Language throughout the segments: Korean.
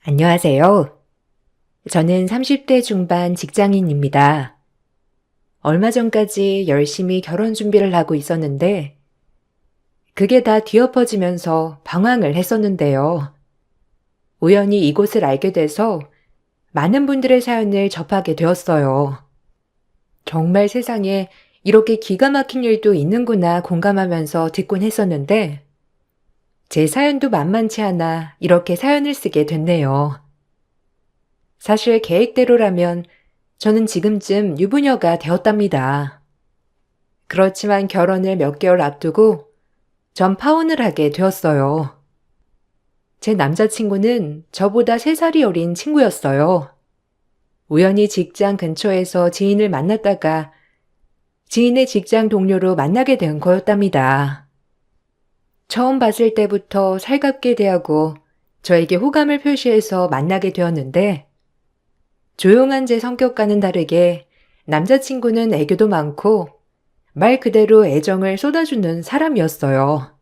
안녕하세요. 저는 30대 중반 직장인입니다. 얼마 전까지 열심히 결혼 준비를 하고 있었는데, 그게 다 뒤엎어지면서 방황을 했었는데요. 우연히 이곳을 알게 돼서 많은 분들의 사연을 접하게 되었어요. 정말 세상에 이렇게 기가 막힌 일도 있는구나 공감하면서 듣곤 했었는데, 제 사연도 만만치 않아 이렇게 사연을 쓰게 됐네요. 사실 계획대로라면 저는 지금쯤 유부녀가 되었답니다. 그렇지만 결혼을 몇 개월 앞두고 전 파혼을 하게 되었어요. 제 남자친구는 저보다 3살이 어린 친구였어요. 우연히 직장 근처에서 지인을 만났다가 지인의 직장 동료로 만나게 된 거였답니다. 처음 봤을 때부터 살갑게 대하고 저에게 호감을 표시해서 만나게 되었는데, 조용한 제 성격과는 다르게 남자친구는 애교도 많고 말 그대로 애정을 쏟아주는 사람이었어요.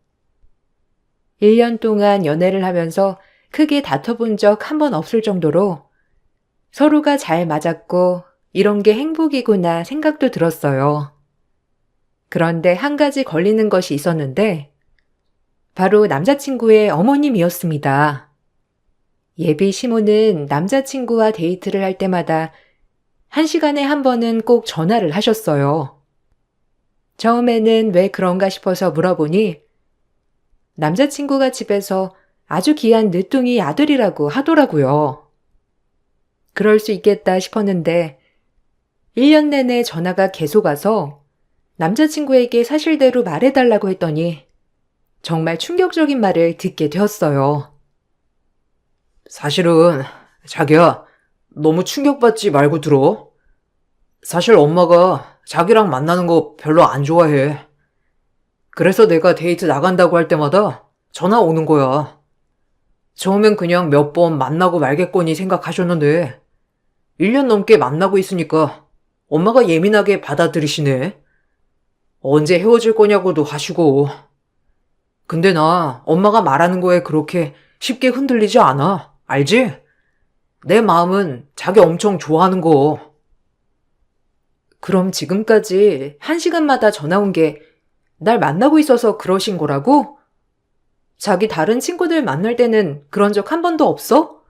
1년 동안 연애를 하면서 크게 다퉈본 적 한 번 없을 정도로 서로가 잘 맞았고 이런 게 행복이구나 생각도 들었어요. 그런데 한 가지 걸리는 것이 있었는데 바로 남자친구의 어머님이었습니다. 예비 시모는 남자친구와 데이트를 할 때마다 1시간에 한 번은 꼭 전화를 하셨어요. 처음에는 왜 그런가 싶어서 물어보니 남자친구가 집에서 아주 귀한 늦둥이 아들이라고 하더라고요. 그럴 수 있겠다 싶었는데 1년 내내 전화가 계속 와서 남자친구에게 사실대로 말해달라고 했더니 정말 충격적인 말을 듣게 되었어요. 사실은 자기야, 너무 충격받지 말고 들어. 사실 엄마가 자기랑 만나는 거 별로 안 좋아해. 그래서 내가 데이트 나간다고 할 때마다 전화 오는 거야. 처음엔 그냥 몇 번 만나고 말겠거니 생각하셨는데 1년 넘게 만나고 있으니까 엄마가 예민하게 받아들이시네. 언제 헤어질 거냐고도 하시고. 근데 나 엄마가 말하는 거에 그렇게 쉽게 흔들리지 않아. 알지? 내 마음은 자기 엄청 좋아하는 거. 그럼 지금까지 1시간마다 전화 온 게 날 만나고 있어서 그러신 거라고? 자기 다른 친구들 만날 때는 그런 적 한 번도 없어?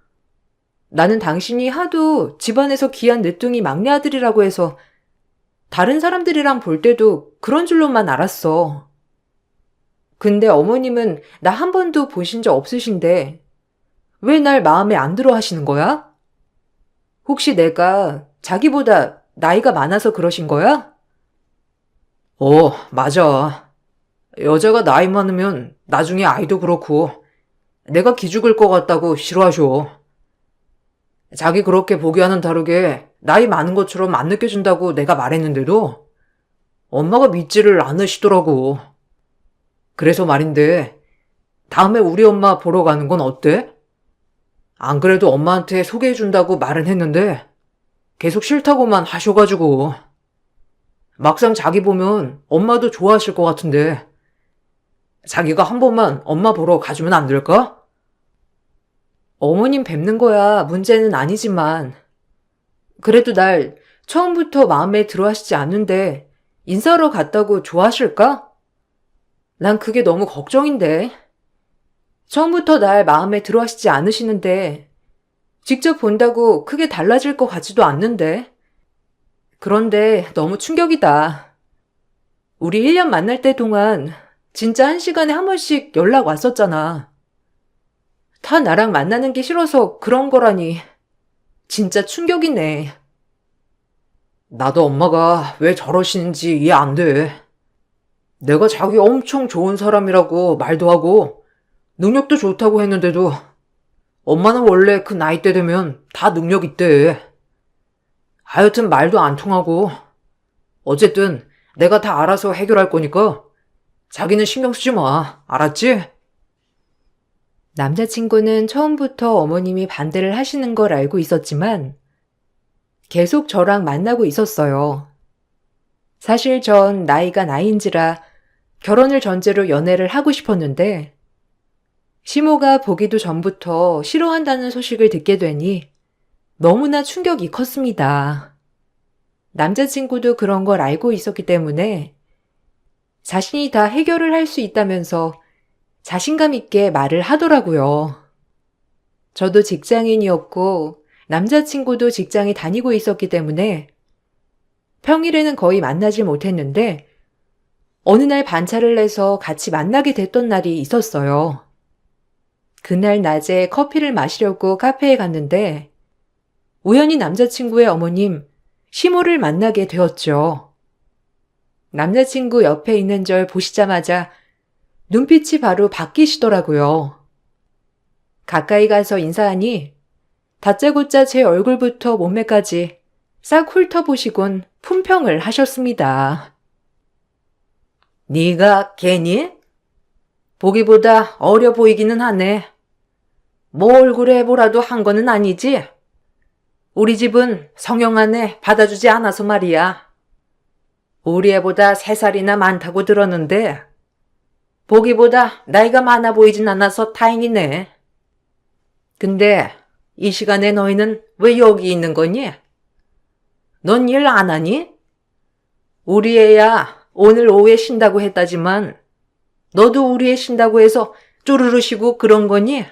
나는 당신이 하도 집안에서 귀한 늦둥이 막내 아들이라고 해서 다른 사람들이랑 볼 때도 그런 줄로만 알았어. 근데 어머님은 나 한 번도 보신 적 없으신데 왜 날 마음에 안 들어 하시는 거야? 혹시 내가 자기보다 나이가 많아서 그러신 거야? 맞아. 여자가 나이 많으면 나중에 아이도 그렇고 내가 기죽을 것 같다고 싫어하셔. 자기 그렇게 보기와는 다르게 나이 많은 것처럼 안 느껴진다고 내가 말했는데도 엄마가 믿지를 않으시더라고. 그래서 말인데 다음에 우리 엄마 보러 가는 건 어때? 안 그래도 엄마한테 소개해준다고 말은 했는데 계속 싫다고만 하셔가지고 막상 자기 보면 엄마도 좋아하실 것 같은데 자기가 한 번만 엄마 보러 가주면 안 될까? 어머님 뵙는 거야 문제는 아니지만 그래도 날 처음부터 마음에 들어 하시지 않는데 인사하러 갔다고 좋아하실까? 난 그게 너무 걱정인데. 처음부터 날 마음에 들어 하시지 않으시는데 직접 본다고 크게 달라질 것 같지도 않는데. 그런데 너무 충격이다. 우리 1년 만날 때 동안 진짜 1시간에 한 번씩 연락 왔었잖아. 다 나랑 만나는 게 싫어서 그런 거라니. 진짜 충격이네. 나도 엄마가 왜 저러시는지 이해 안 돼. 내가 자기 엄청 좋은 사람이라고 말도 하고 능력도 좋다고 했는데도 엄마는 원래 그 나이대 되면 다 능력 있대. 하여튼 말도 안 통하고 어쨌든 내가 다 알아서 해결할 거니까 자기는 신경 쓰지 마. 알았지? 남자친구는 처음부터 어머님이 반대를 하시는 걸 알고 있었지만 계속 저랑 만나고 있었어요. 사실 전 나이가 나이인지라 결혼을 전제로 연애를 하고 싶었는데 시모가 보기도 전부터 싫어한다는 소식을 듣게 되니 너무나 충격이 컸습니다. 남자친구도 그런 걸 알고 있었기 때문에 자신이 다 해결을 할 수 있다면서 자신감 있게 말을 하더라고요. 저도 직장인이었고 남자친구도 직장에 다니고 있었기 때문에 평일에는 거의 만나질 못했는데 어느 날 반차를 내서 같이 만나게 됐던 날이 있었어요. 그날 낮에 커피를 마시려고 카페에 갔는데 우연히 남자친구의 어머님 시모를 만나게 되었죠. 남자친구 옆에 있는 절 보시자마자 눈빛이 바로 바뀌시더라고요. 가까이 가서 인사하니 다짜고짜 제 얼굴부터 몸매까지 싹 훑어보시곤 품평을 하셨습니다. 네가 걔니? 보기보다 어려 보이기는 하네. 뭐 얼굴에 뭐라도 한 거는 아니지? 우리 집은 성형 안에 받아주지 않아서 말이야. 우리 애보다 3살이나 많다고 들었는데 보기보다 나이가 많아 보이진 않아서 다행이네. 근데 이 시간에 너희는 왜 여기 있는 거니? 넌 일 안 하니? 우리 애야 오늘 오후에 쉰다고 했다지만 너도 우리 애 쉰다고 해서 쪼르르 쉬고 그런 거니?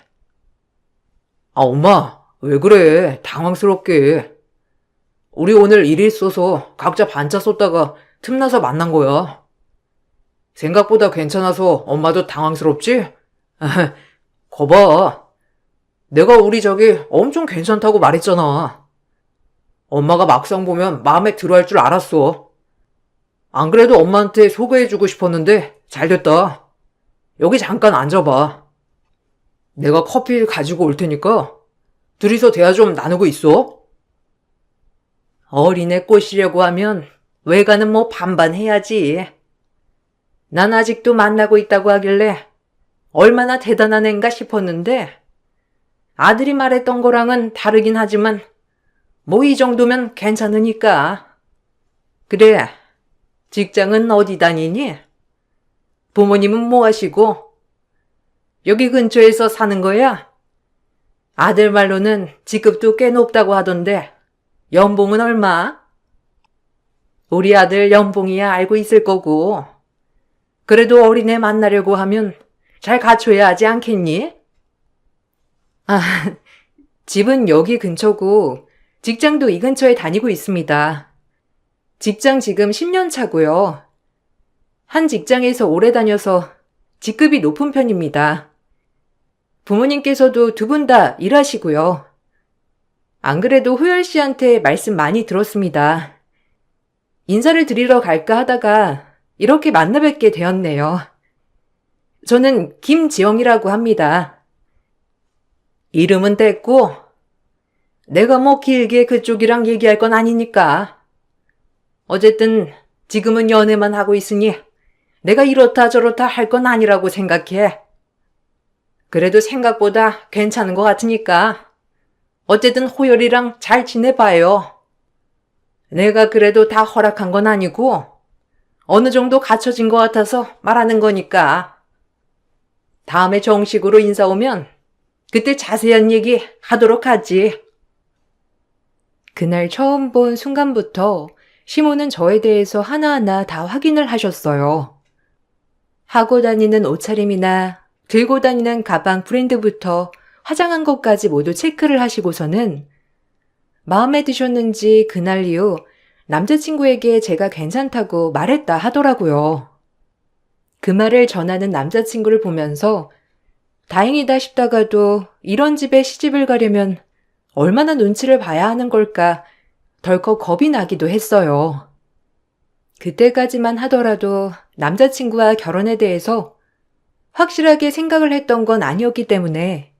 아, 엄마, 왜 그래? 당황스럽게. 우리 오늘 일이 있어서 각자 반차 쏟다가 틈나서 만난 거야. 생각보다 괜찮아서 엄마도 당황스럽지? 거봐. 내가 우리 저기 엄청 괜찮다고 말했잖아. 엄마가 막상 보면 마음에 들어 할 줄 알았어. 안 그래도 엄마한테 소개해주고 싶었는데 잘 됐다. 여기 잠깐 앉아봐. 내가 커피 가지고 올 테니까 둘이서 대화 좀 나누고 있어. 어린애 꼬시려고 하면 외가는 뭐 반반 해야지. 난 아직도 만나고 있다고 하길래 얼마나 대단한 앤가 싶었는데 아들이 말했던 거랑은 다르긴 하지만 뭐 이 정도면 괜찮으니까. 그래, 직장은 어디 다니니? 부모님은 뭐 하시고? 여기 근처에서 사는 거야? 아들 말로는 직급도 꽤 높다고 하던데 연봉은 얼마? 우리 아들 연봉이야 알고 있을 거고. 그래도 어린애 만나려고 하면 잘 갖춰야 하지 않겠니? 아, 집은 여기 근처고 직장도 이 근처에 다니고 있습니다. 직장 지금 10년 차고요. 한 직장에서 오래 다녀서 직급이 높은 편입니다. 부모님께서도 두 분 다 일하시고요. 안 그래도 호열 씨한테 말씀 많이 들었습니다. 인사를 드리러 갈까 하다가 이렇게 만나 뵙게 되었네요. 저는 김지영이라고 합니다. 이름은 됐고 내가 뭐 길게 그쪽이랑 얘기할 건 아니니까. 어쨌든 지금은 연애만 하고 있으니 내가 이렇다 저렇다 할 건 아니라고 생각해. 그래도 생각보다 괜찮은 것 같으니까 어쨌든 호열이랑 잘 지내봐요. 내가 그래도 다 허락한 건 아니고 어느 정도 갖춰진 것 같아서 말하는 거니까. 다음에 정식으로 인사 오면 그때 자세한 얘기 하도록 하지. 그날 처음 본 순간부터 시모는 저에 대해서 하나하나 다 확인을 하셨어요. 하고 다니는 옷차림이나 들고 다니는 가방 브랜드부터 화장한 것까지 모두 체크를 하시고서는 마음에 드셨는지 그날 이후 남자친구에게 제가 괜찮다고 말했다 하더라고요. 그 말을 전하는 남자친구를 보면서 다행이다 싶다가도 이런 집에 시집을 가려면 얼마나 눈치를 봐야 하는 걸까 덜컥 겁이 나기도 했어요. 그때까지만 하더라도 남자친구와 결혼에 대해서 확실하게 생각을 했던 건 아니었기 때문에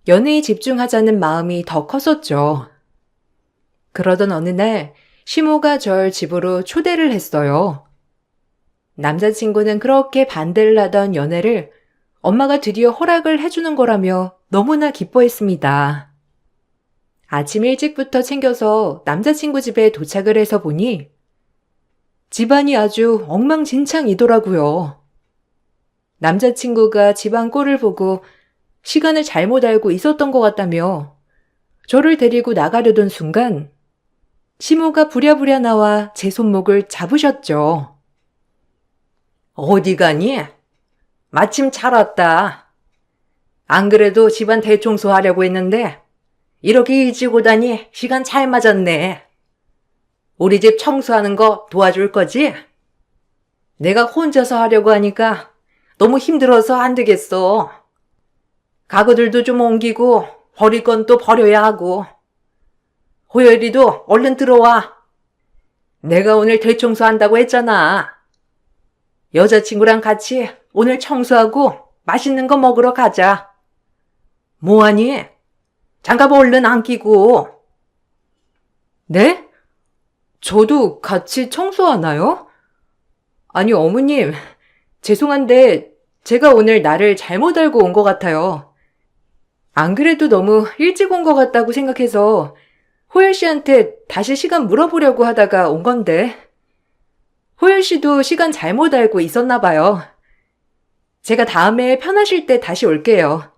연애에 집중하자는 마음이 더 컸었죠. 그러던 어느 날 시모가 절 집으로 초대를 했어요. 남자친구는 그렇게 반대를 하던 연애를 엄마가 드디어 허락을 해주는 거라며 너무나 기뻐했습니다. 아침 일찍부터 챙겨서 남자친구 집에 도착을 해서 보니 집안이 아주 엉망진창이더라고요. 남자친구가 집안 꼴을 보고 시간을 잘못 알고 있었던 것 같다며 저를 데리고 나가려던 순간 시모가 부랴부랴 나와 제 손목을 잡으셨죠. 어디 가니? 마침 잘 왔다. 안 그래도 집안 대청소하려고 했는데 이렇게 일찍 오다니 시간 잘 맞았네. 우리 집 청소하는 거 도와줄 거지? 내가 혼자서 하려고 하니까 너무 힘들어서 안 되겠어. 가구들도 좀 옮기고 버릴 건 또 버려야 하고. 호열이도 얼른 들어와. 내가 오늘 대청소한다고 했잖아. 여자친구랑 같이 오늘 청소하고 맛있는 거 먹으러 가자. 뭐하니? 장갑 얼른 안 끼고. 네? 저도 같이 청소하나요? 아니, 어머님, 죄송한데 제가 오늘 날을 잘못 알고 온 것 같아요. 안 그래도 너무 일찍 온 것 같다고 생각해서 호열 씨한테 다시 시간 물어보려고 하다가 온 건데 호열 씨도 시간 잘못 알고 있었나 봐요. 제가 다음에 편하실 때 다시 올게요.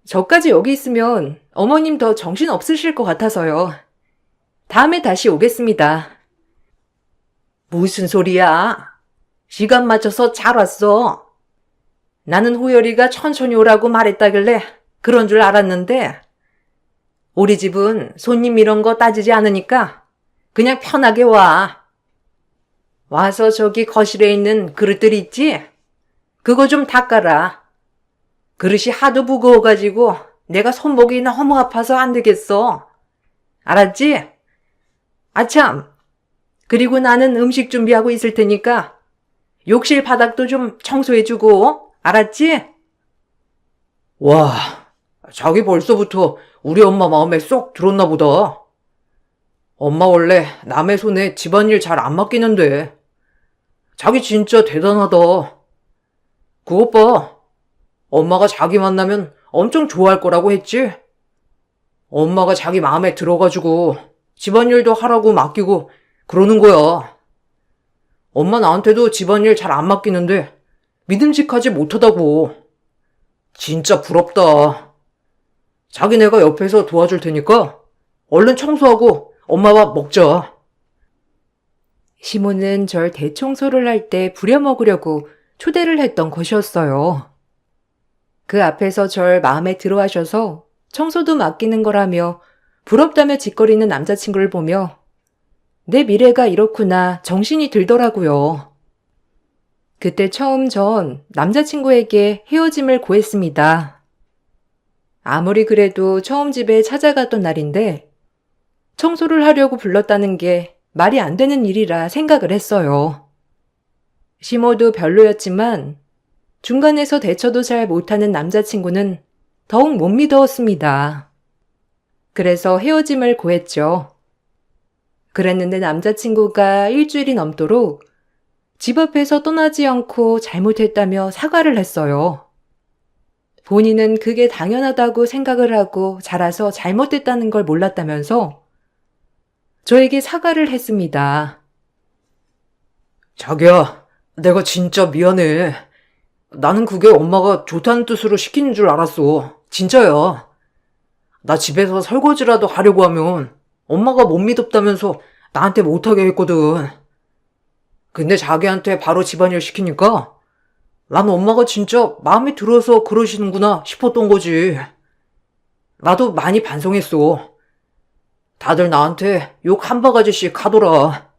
저까지 여기 있으면 어머님 더 정신 없으실 것 같아서요. 다음에 다시 오겠습니다. 무슨 소리야? 시간 맞춰서 잘 왔어. 나는 호열이가 천천히 오라고 말했다길래 그런 줄 알았는데 우리 집은 손님 이런 거 따지지 않으니까 그냥 편하게 와. 와서 저기 거실에 있는 그릇들 있지? 그거 좀 닦아라. 그릇이 하도 무거워가지고 내가 손목이 너무 아파서 안 되겠어. 알았지? 아참, 그리고 나는 음식 준비하고 있을 테니까 욕실 바닥도 좀 청소해주고, 알았지? 와, 자기 벌써부터 우리 엄마 마음에 쏙 들었나 보다. 엄마 원래 남의 손에 집안일 잘 안 맡기는데 자기 진짜 대단하다. 그것 봐. 엄마가 자기 만나면 엄청 좋아할 거라고 했지? 엄마가 자기 마음에 들어가지고 집안일도 하라고 맡기고 그러는 거야. 엄마 나한테도 집안일 잘 안 맡기는데 믿음직하지 못하다고. 진짜 부럽다. 자기네가 옆에서 도와줄 테니까 얼른 청소하고 엄마 밥 먹자. 시모는 절 대청소를 할 때 부려먹으려고 초대를 했던 것이었어요. 그 앞에서 절 마음에 들어 하셔서 청소도 맡기는 거라며 부럽다며 짓거리는 남자친구를 보며 내 미래가 이렇구나 정신이 들더라고요. 그때 처음 전 남자친구에게 헤어짐을 고했습니다. 아무리 그래도 처음 집에 찾아갔던 날인데 청소를 하려고 불렀다는 게 말이 안 되는 일이라 생각을 했어요. 시모도 별로였지만 중간에서 대처도 잘 못하는 남자친구는 더욱 못 믿었습니다. 그래서 헤어짐을 고했죠. 그랬는데 남자친구가 일주일이 넘도록 집 앞에서 떠나지 않고 잘못했다며 사과를 했어요. 본인은 그게 당연하다고 생각을 하고 자라서 잘못했다는 걸 몰랐다면서 저에게 사과를 했습니다. 자기야, 내가 진짜 미안해. 나는 그게 엄마가 좋다는 뜻으로 시키는 줄 알았어. 진짜야. 나 집에서 설거지라도 하려고 하면 엄마가 못 믿었다면서 나한테 못하게 했거든. 근데 자기한테 바로 집안일 시키니까 난 엄마가 진짜 마음에 들어서 그러시는구나 싶었던 거지. 나도 많이 반성했어. 다들 나한테 욕 한 바가지씩 하더라.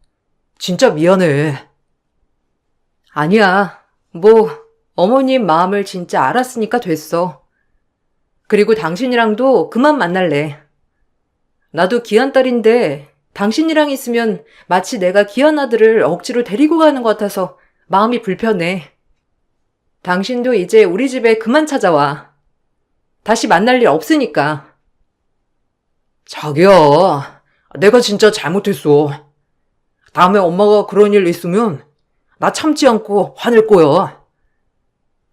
진짜 미안해. 아니야. 어머님 마음을 진짜 알았으니까 됐어. 그리고 당신이랑도 그만 만날래. 나도 귀한 딸인데 당신이랑 있으면 마치 내가 귀한 아들을 억지로 데리고 가는 것 같아서 마음이 불편해. 당신도 이제 우리 집에 그만 찾아와. 다시 만날 일 없으니까. 자기야, 내가 진짜 잘못했어. 다음에 엄마가 그런 일 있으면 나 참지 않고 화낼 거야.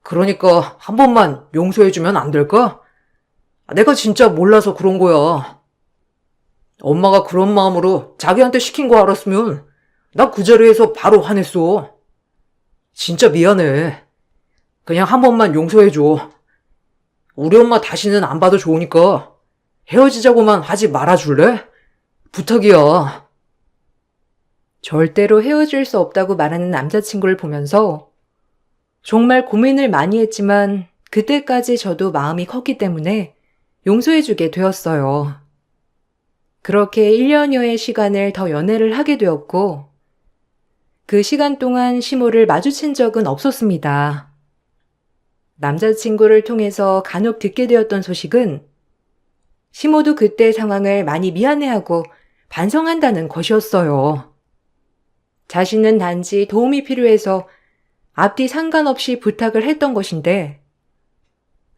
그러니까 한 번만 용서해주면 안 될까? 내가 진짜 몰라서 그런 거야. 엄마가 그런 마음으로 자기한테 시킨 거 알았으면 나 그 자리에서 바로 화냈어. 진짜 미안해. 그냥 한 번만 용서해줘. 우리 엄마 다시는 안 봐도 좋으니까 헤어지자고만 하지 말아줄래? 부탁이야. 절대로 헤어질 수 없다고 말하는 남자친구를 보면서 정말 고민을 많이 했지만 그때까지 저도 마음이 컸기 때문에 용서해주게 되었어요. 그렇게 1년여의 시간을 더 연애를 하게 되었고 그 시간 동안 시모를 마주친 적은 없었습니다. 남자친구를 통해서 간혹 듣게 되었던 소식은 시모도 그때 상황을 많이 미안해하고 반성한다는 것이었어요. 자신은 단지 도움이 필요해서 앞뒤 상관없이 부탁을 했던 것인데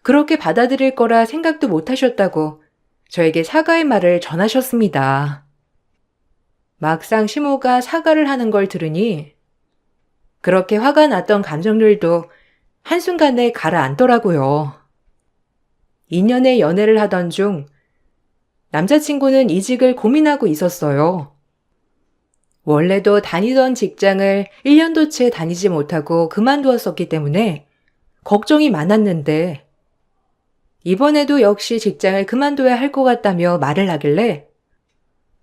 그렇게 받아들일 거라 생각도 못 하셨다고 저에게 사과의 말을 전하셨습니다. 막상 시모가 사과를 하는 걸 들으니 그렇게 화가 났던 감정들도 한순간에 가라앉더라고요. 2년의 연애를 하던 중 남자친구는 이직을 고민하고 있었어요. 원래도 다니던 직장을 1년도 채 다니지 못하고 그만두었었기 때문에 걱정이 많았는데 이번에도 역시 직장을 그만둬야 할 것 같다며 말을 하길래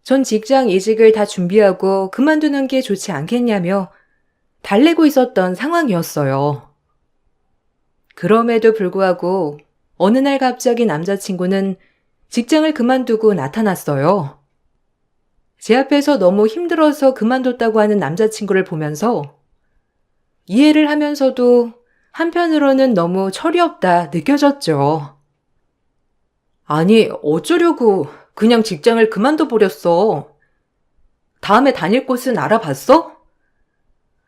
전 직장 이직을 다 준비하고 그만두는 게 좋지 않겠냐며 달래고 있었던 상황이었어요. 그럼에도 불구하고 어느 날 갑자기 남자친구는 직장을 그만두고 나타났어요. 제 앞에서 너무 힘들어서 그만뒀다고 하는 남자친구를 보면서 이해를 하면서도 한편으로는 너무 철이 없다 느껴졌죠. 아니, 어쩌려고 그냥 직장을 그만둬 버렸어. 다음에 다닐 곳은 알아봤어?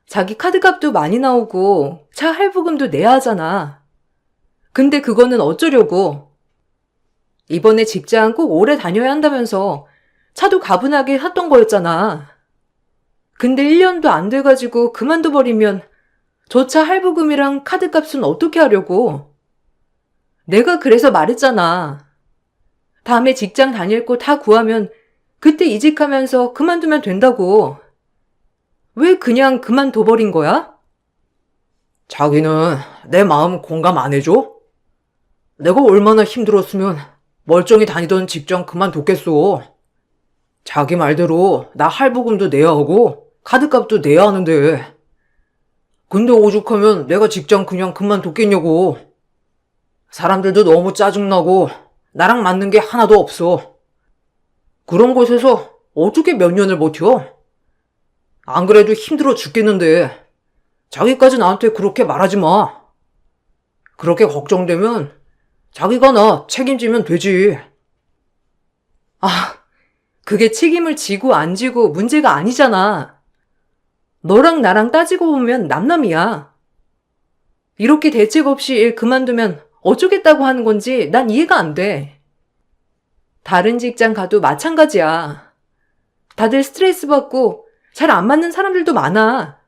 자기 카드값도 많이 나오고 차 할부금도 내야 하잖아. 근데 그거는 어쩌려고? 이번에 직장 꼭 오래 다녀야 한다면서 차도 가분하게 샀던 거였잖아. 근데 1년도 안 돼가지고 그만둬버리면 저 차 할부금이랑 카드값은 어떻게 하려고? 내가 그래서 말했잖아. 다음에 직장 다닐 곳 다 구하면 그때 이직하면서 그만두면 된다고. 왜 그냥 그만둬버린 거야? 자기는 내 마음 공감 안 해줘? 내가 얼마나 힘들었으면 멀쩡히 다니던 직장 그만뒀겠어. 자기 말대로 나 할부금도 내야 하고 카드값도 내야 하는데 근데 오죽하면 내가 직장 그냥 그만뒀겠냐고. 사람들도 너무 짜증나고 나랑 맞는 게 하나도 없어. 그런 곳에서 어떻게 몇 년을 버텨? 안 그래도 힘들어 죽겠는데 자기까지 나한테 그렇게 말하지 마. 그렇게 걱정되면 자기가 나 책임지면 되지. 아, 그게 책임을 지고 안 지고 문제가 아니잖아. 너랑 나랑 따지고 보면 남남이야. 이렇게 대책 없이 일 그만두면 어쩌겠다고 하는 건지 난 이해가 안 돼. 다른 직장 가도 마찬가지야. 다들 스트레스 받고 잘 안 맞는 사람들도 많아.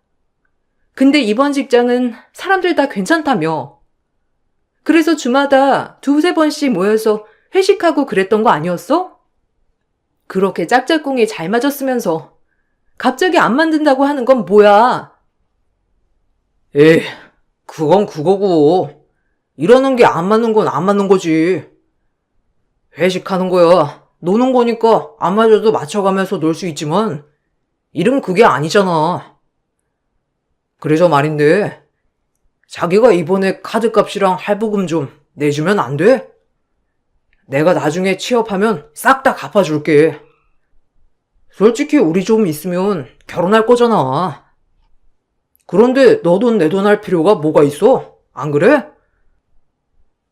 근데 이번 직장은 사람들 다 괜찮다며. 그래서 주마다 두세 번씩 모여서 회식하고 그랬던 거 아니었어? 그렇게 짝짝꿍이 잘 맞았으면서 갑자기 안 만든다고 하는 건 뭐야? 에이, 그건 그거고. 이러는 게 안 맞는 건 안 맞는 거지. 회식하는 거야. 노는 거니까 안 맞아도 맞춰가면서 놀 수 있지만 일은 그게 아니잖아. 그래서 말인데 자기가 이번에 카드값이랑 할부금 좀 내주면 안 돼? 내가 나중에 취업하면 싹 다 갚아줄게. 솔직히 우리 좀 있으면 결혼할 거잖아. 그런데 너 돈 내 돈 할 필요가 뭐가 있어? 안 그래?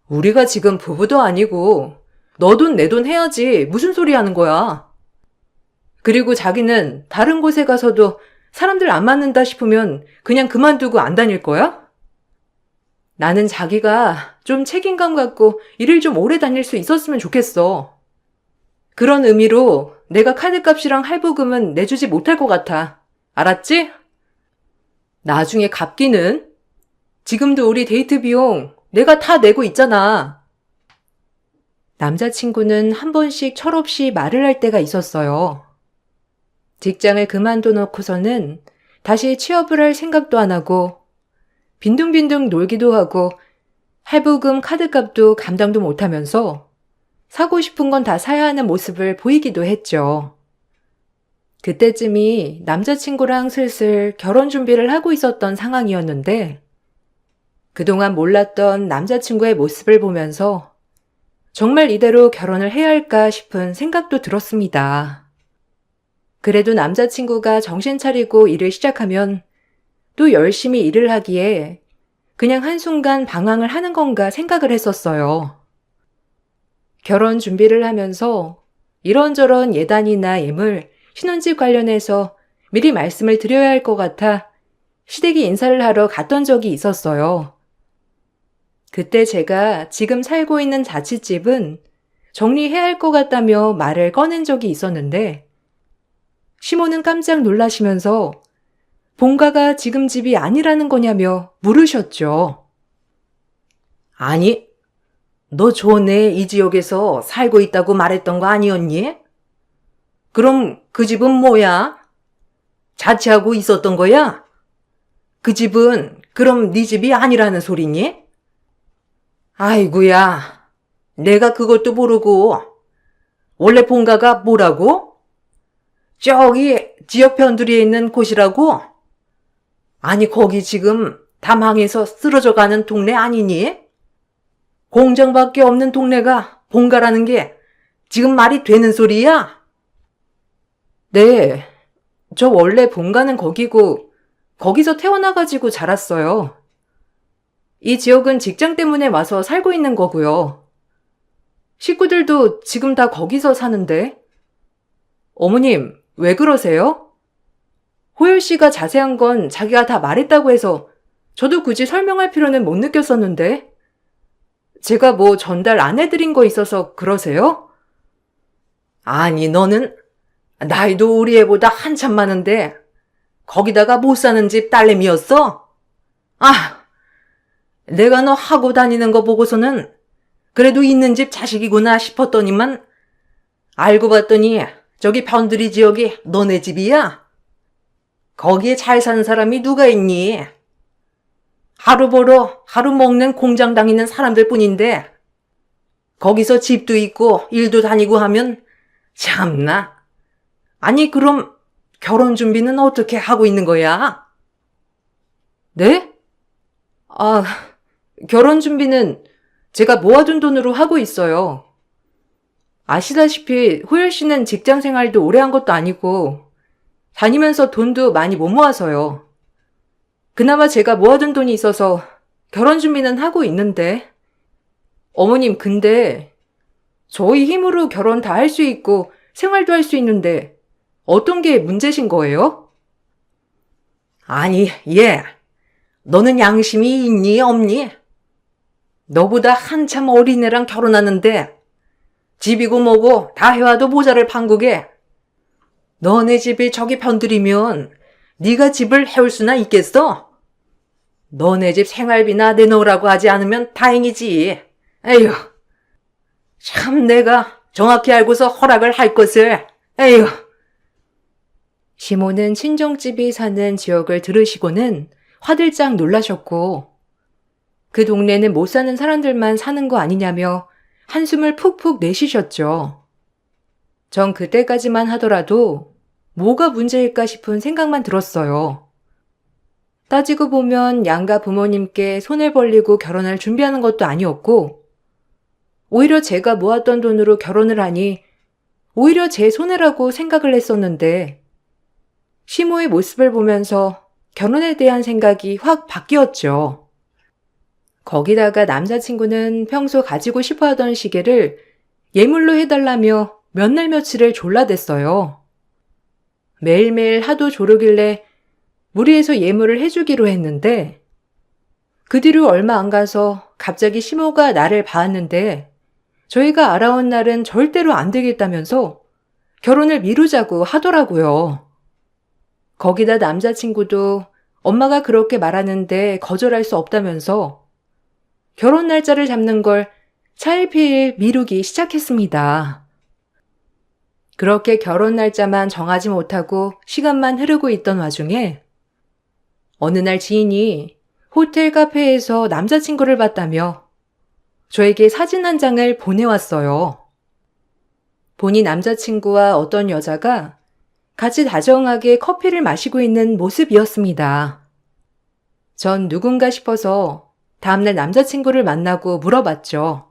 우리가 지금 부부도 아니고 너 돈 내 돈 해야지 무슨 소리 하는 거야. 그리고 자기는 다른 곳에 가서도 사람들 안 맞는다 싶으면 그냥 그만두고 안 다닐 거야? 나는 자기가 좀 책임감 갖고 일을 좀 오래 다닐 수 있었으면 좋겠어. 그런 의미로 내가 카드값이랑 할부금은 내주지 못할 것 같아. 알았지? 나중에 갚기는? 지금도 우리 데이트 비용 내가 다 내고 있잖아. 남자친구는 한 번씩 철없이 말을 할 때가 있었어요. 직장을 그만둬 놓고서는 다시 취업을 할 생각도 안 하고 빈둥빈둥 놀기도 하고 할부금 카드값도 감당도 못하면서 사고 싶은 건 다 사야 하는 모습을 보이기도 했죠. 그때쯤이 남자친구랑 슬슬 결혼 준비를 하고 있었던 상황이었는데 그동안 몰랐던 남자친구의 모습을 보면서 정말 이대로 결혼을 해야 할까 싶은 생각도 들었습니다. 그래도 남자친구가 정신 차리고 일을 시작하면 또 열심히 일을 하기에 그냥 한순간 방황을 하는 건가 생각을 했었어요. 결혼 준비를 하면서 이런저런 예단이나 예물, 신혼집 관련해서 미리 말씀을 드려야 할 것 같아 시댁에 인사를 하러 갔던 적이 있었어요. 그때 제가 지금 살고 있는 자취집은 정리해야 할 것 같다며 말을 꺼낸 적이 있었는데 시모는 깜짝 놀라시면서 본가가 지금 집이 아니라는 거냐며 물으셨죠. 아니, 너 전에 이 지역에서 살고 있다고 말했던 거 아니었니? 그럼 그 집은 뭐야? 자취하고 있었던 거야? 그 집은 그럼 네 집이 아니라는 소리니? 아이고야, 내가 그것도 모르고 원래 본가가 뭐라고? 저기 지역 변두리에 있는 곳이라고? 아니 거기 지금 다 망해서 쓰러져 가는 동네 아니니? 공장밖에 없는 동네가 본가라는 게 지금 말이 되는 소리야? 네, 저 원래 본가는 거기고 거기서 태어나가지고 자랐어요. 이 지역은 직장 때문에 와서 살고 있는 거고요. 식구들도 지금 다 거기서 사는데. 어머님, 왜 그러세요? 호열 씨가 자세한 건 자기가 다 말했다고 해서 저도 굳이 설명할 필요는 못 느꼈었는데. 제가 뭐 전달 안 해드린 거 있어서 그러세요? 아니 너는 나이도 우리 애보다 한참 많은데 거기다가 못 사는 집 딸내미였어? 아, 내가 너 하고 다니는 거 보고서는 그래도 있는 집 자식이구나 싶었더니만 알고 봤더니 저기 변두리 지역이 너네 집이야? 거기에 잘 사는 사람이 누가 있니? 하루 벌어 하루 먹는 공장 다니는 사람들 뿐인데 거기서 집도 있고 일도 다니고 하면 참나. 아니 그럼 결혼 준비는 어떻게 하고 있는 거야? 네? 아, 결혼 준비는 제가 모아둔 돈으로 하고 있어요. 아시다시피 호열 씨는 직장 생활도 오래 한 것도 아니고 다니면서 돈도 많이 못 모아서요. 그나마 제가 모아둔 돈이 있어서 결혼 준비는 하고 있는데. 어머님, 근데 저희 힘으로 결혼 다 할 수 있고 생활도 할 수 있는데 어떤 게 문제신 거예요? 아니 얘, 너는 양심이 있니 없니? 너보다 한참 어린애랑 결혼하는데 집이고 뭐고 다 해와도 모자를 판국에 너네 집이 저기 변들이면 네가 집을 해올 수나 있겠어? 너네 집 생활비나 내놓으라고 하지 않으면 다행이지. 에휴, 참 내가 정확히 알고서 허락을 할 것을. 에휴. 시모는 친정집이 사는 지역을 들으시고는 화들짝 놀라셨고 그 동네는 못 사는 사람들만 사는 거 아니냐며 한숨을 푹푹 내쉬셨죠. 전 그때까지만 하더라도 뭐가 문제일까 싶은 생각만 들었어요. 따지고 보면 양가 부모님께 손을 벌리고 결혼을 준비하는 것도 아니었고 오히려 제가 모았던 돈으로 결혼을 하니 오히려 제 손해라고 생각을 했었는데 시모의 모습을 보면서 결혼에 대한 생각이 확 바뀌었죠. 거기다가 남자친구는 평소 가지고 싶어 하던 시계를 예물로 해달라며 몇 날 며칠을 졸라댔어요. 매일매일 하도 조르길래 무리해서 예물을 해주기로 했는데 그 뒤로 얼마 안 가서 갑자기 시모가 나를 봐왔는데 저희가 알아온 날은 절대로 안 되겠다면서 결혼을 미루자고 하더라고요. 거기다 남자친구도 엄마가 그렇게 말하는데 거절할 수 없다면서 결혼 날짜를 잡는 걸 차일피일 미루기 시작했습니다. 그렇게 결혼 날짜만 정하지 못하고 시간만 흐르고 있던 와중에 어느 날 지인이 호텔 카페에서 남자친구를 봤다며 저에게 사진 한 장을 보내왔어요. 본인 남자친구와 어떤 여자가 같이 다정하게 커피를 마시고 있는 모습이었습니다. 전 누군가 싶어서 다음날 남자친구를 만나고 물어봤죠.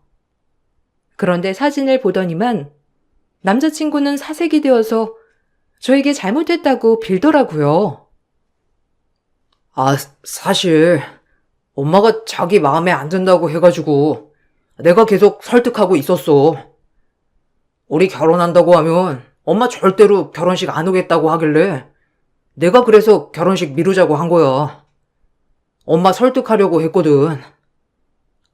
그런데 사진을 보더니만 남자친구는 사색이 되어서 저에게 잘못했다고 빌더라고요. 아, 사실 엄마가 자기 마음에 안 든다고 해가지고 내가 계속 설득하고 있었어. 우리 결혼한다고 하면 엄마 절대로 결혼식 안 오겠다고 하길래 내가 그래서 결혼식 미루자고 한 거야. 엄마 설득하려고 했거든.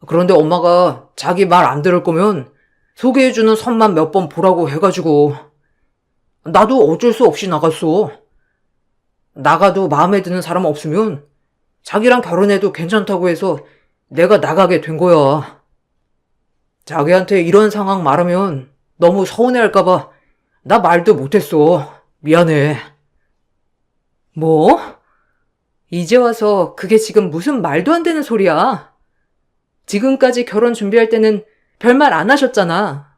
그런데 엄마가 자기 말 안 들을 거면 소개해주는 선만 몇 번 보라고 해가지고 나도 어쩔 수 없이 나갔어. 나가도 마음에 드는 사람 없으면 자기랑 결혼해도 괜찮다고 해서 내가 나가게 된 거야. 자기한테 이런 상황 말하면 너무 서운해할까봐 나 말도 못했어. 미안해. 뭐? 이제 와서 그게 지금 무슨 말도 안 되는 소리야. 지금까지 결혼 준비할 때는 별말 안 하셨잖아.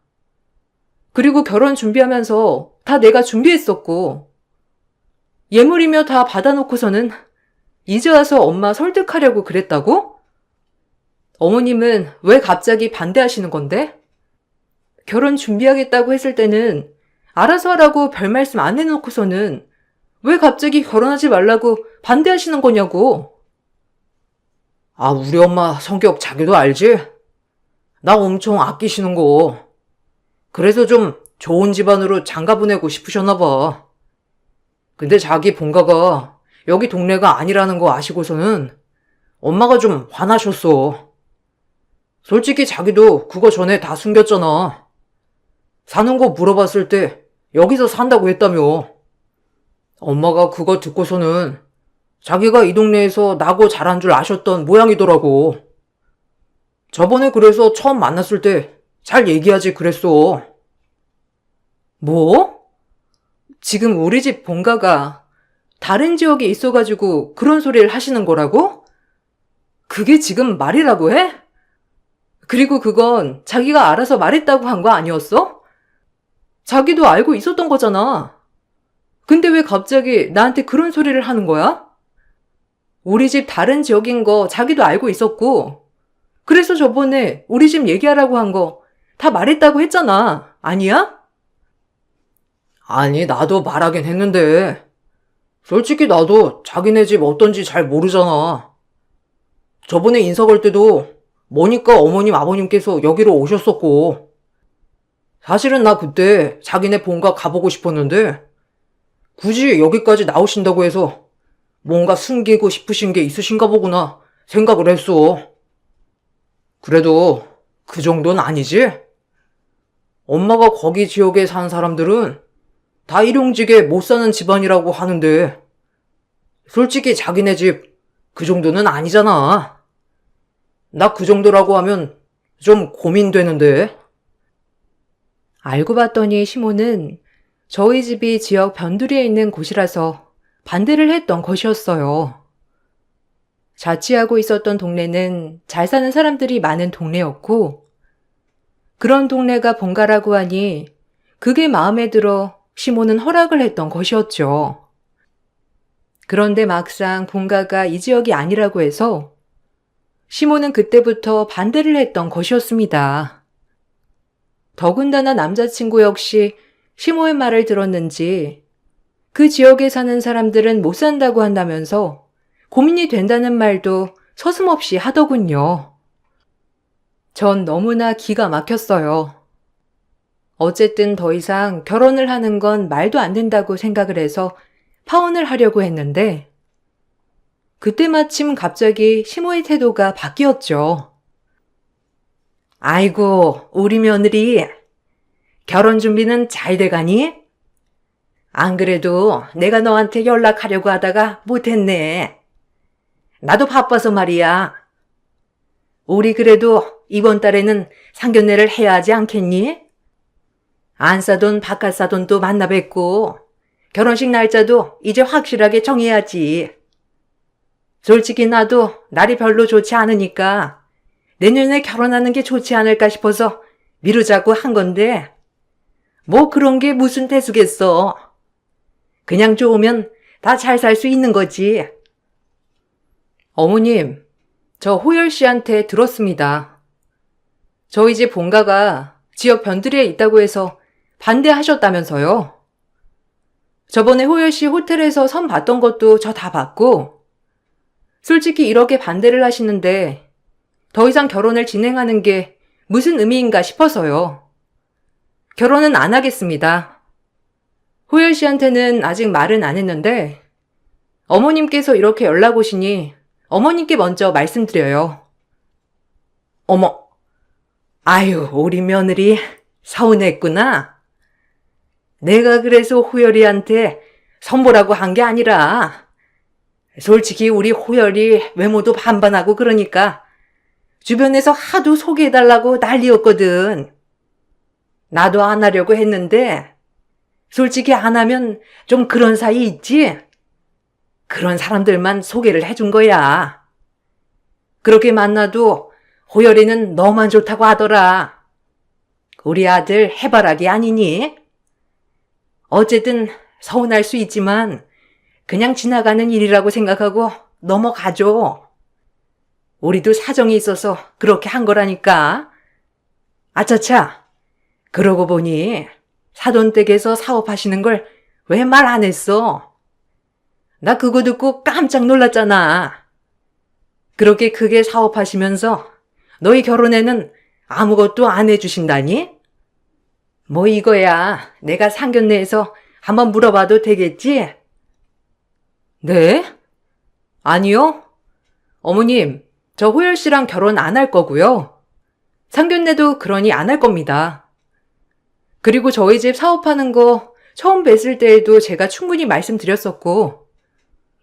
그리고 결혼 준비하면서 다 내가 준비했었고, 예물이며 다 받아놓고서는 이제 와서 엄마 설득하려고 그랬다고? 어머님은 왜 갑자기 반대하시는 건데? 결혼 준비하겠다고 했을 때는 알아서 하라고 별 말씀 안 해놓고서는 왜 갑자기 결혼하지 말라고 반대하시는 거냐고. 아, 우리 엄마 성격 자기도 알지? 나 엄청 아끼시는 거. 그래서 좀 좋은 집안으로 장가 보내고 싶으셨나 봐. 근데 자기 본가가 여기 동네가 아니라는 거 아시고서는 엄마가 좀 화나셨어. 솔직히 자기도 그거 전에 다 숨겼잖아. 사는 거 물어봤을 때 여기서 산다고 했다며. 엄마가 그거 듣고서는 자기가 이 동네에서 나고 자란 줄 아셨던 모양이더라고. 저번에 그래서 처음 만났을 때 잘 얘기하지 그랬어. 뭐? 지금 우리 집 본가가 다른 지역에 있어가지고 그런 소리를 하시는 거라고? 그게 지금 말이라고 해? 그리고 그건 자기가 알아서 말했다고 한 거 아니었어? 자기도 알고 있었던 거잖아. 근데 왜 갑자기 나한테 그런 소리를 하는 거야? 우리 집 다른 지역인 거 자기도 알고 있었고, 그래서 저번에 우리 집 얘기하라고 한 거 다 말했다고 했잖아. 아니야? 아니, 나도 말하긴 했는데 솔직히 나도 자기네 집 어떤지 잘 모르잖아. 저번에 인사 걸 때도 뭐니까 어머님 아버님께서 여기로 오셨었고, 사실은 나 그때 자기네 본가 가보고 싶었는데 굳이 여기까지 나오신다고 해서 뭔가 숨기고 싶으신 게 있으신가 보구나 생각을 했어. 그래도 그 정도는 아니지? 엄마가 거기 지역에 사는 사람들은 다 일용직에 못 사는 집안이라고 하는데 솔직히 자기네 집 그 정도는 아니잖아. 나 그 정도라고 하면 좀 고민되는데. 알고 봤더니 시모는 저희 집이 지역 변두리에 있는 곳이라서 반대를 했던 것이었어요. 자취하고 있었던 동네는 잘 사는 사람들이 많은 동네였고, 그런 동네가 본가라고 하니 그게 마음에 들어 시모는 허락을 했던 것이었죠. 그런데 막상 본가가 이 지역이 아니라고 해서 시모는 그때부터 반대를 했던 것이었습니다. 더군다나 남자친구 역시 시모의 말을 들었는지 그 지역에 사는 사람들은 못 산다고 한다면서 고민이 된다는 말도 서슴없이 하더군요. 전 너무나 기가 막혔어요. 어쨌든 더 이상 결혼을 하는 건 말도 안 된다고 생각을 해서 파혼을 하려고 했는데 그때 마침 갑자기 시모의 태도가 바뀌었죠. 아이고, 우리 며느리 결혼 준비는 잘 돼가니? 안 그래도 내가 너한테 연락하려고 하다가 못했네. 나도 바빠서 말이야. 우리 그래도 이번 달에는 상견례를 해야 하지 않겠니? 안사돈 바깥사돈도 만나 뵙고 결혼식 날짜도 이제 확실하게 정해야지. 솔직히 나도 날이 별로 좋지 않으니까 내년에 결혼하는 게 좋지 않을까 싶어서 미루자고 한 건데, 뭐 그런 게 무슨 대수겠어. 그냥 좋으면 다 잘 살 수 있는 거지. 어머님, 저 호열 씨한테 들었습니다. 저희 집 본가가 지역 변두리에 있다고 해서 반대하셨다면서요. 저번에 호열 씨 호텔에서 선 봤던 것도 저 다 봤고, 솔직히 이렇게 반대를 하시는데 더 이상 결혼을 진행하는 게 무슨 의미인가 싶어서요. 결혼은 안 하겠습니다. 호열 씨한테는 아직 말은 안 했는데 어머님께서 이렇게 연락 오시니 어머님께 먼저 말씀드려요. 어머, 아유, 우리 며느리 서운했구나. 내가 그래서 호열이한테 선보라고 한 게 아니라 솔직히 우리 호열이 외모도 반반하고 그러니까 주변에서 하도 소개해달라고 난리였거든. 나도 안 하려고 했는데 솔직히 안 하면 좀 그런 사이 있지? 그런 사람들만 소개를 해준 거야. 그렇게 만나도 호열이는 너만 좋다고 하더라. 우리 아들 해바라기 아니니? 어쨌든 서운할 수 있지만 그냥 지나가는 일이라고 생각하고 넘어가죠. 우리도 사정이 있어서 그렇게 한 거라니까. 아차차, 그러고 보니 사돈댁에서 사업하시는 걸 왜 말 안 했어? 나 그거 듣고 깜짝 놀랐잖아. 그렇게 크게 사업하시면서 너희 결혼에는 아무것도 안 해주신다니? 뭐 이거야, 내가 상견례에서 한번 물어봐도 되겠지? 네? 아니요. 어머님, 저 호열 씨랑 결혼 안 할 거고요. 상견례도 그러니 안 할 겁니다. 그리고 저희 집 사업하는 거 처음 뵀을 때에도 제가 충분히 말씀드렸었고,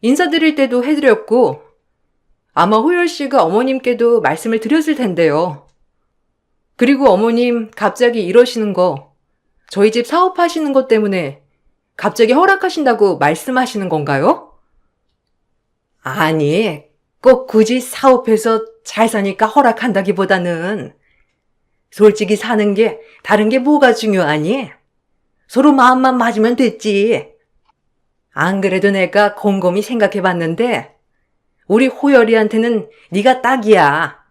인사드릴 때도 해드렸고, 아마 호열 씨가 어머님께도 말씀을 드렸을 텐데요. 그리고 어머님 갑자기 이러시는 거, 저희 집 사업하시는 것 때문에 갑자기 허락하신다고 말씀하시는 건가요? 아니, 꼭 굳이 사업해서 잘 사니까 허락한다기보다는 솔직히 사는 게 다른 게 뭐가 중요하니? 서로 마음만 맞으면 됐지. 안 그래도 내가 곰곰이 생각해봤는데 우리 호열이한테는 네가 딱이야.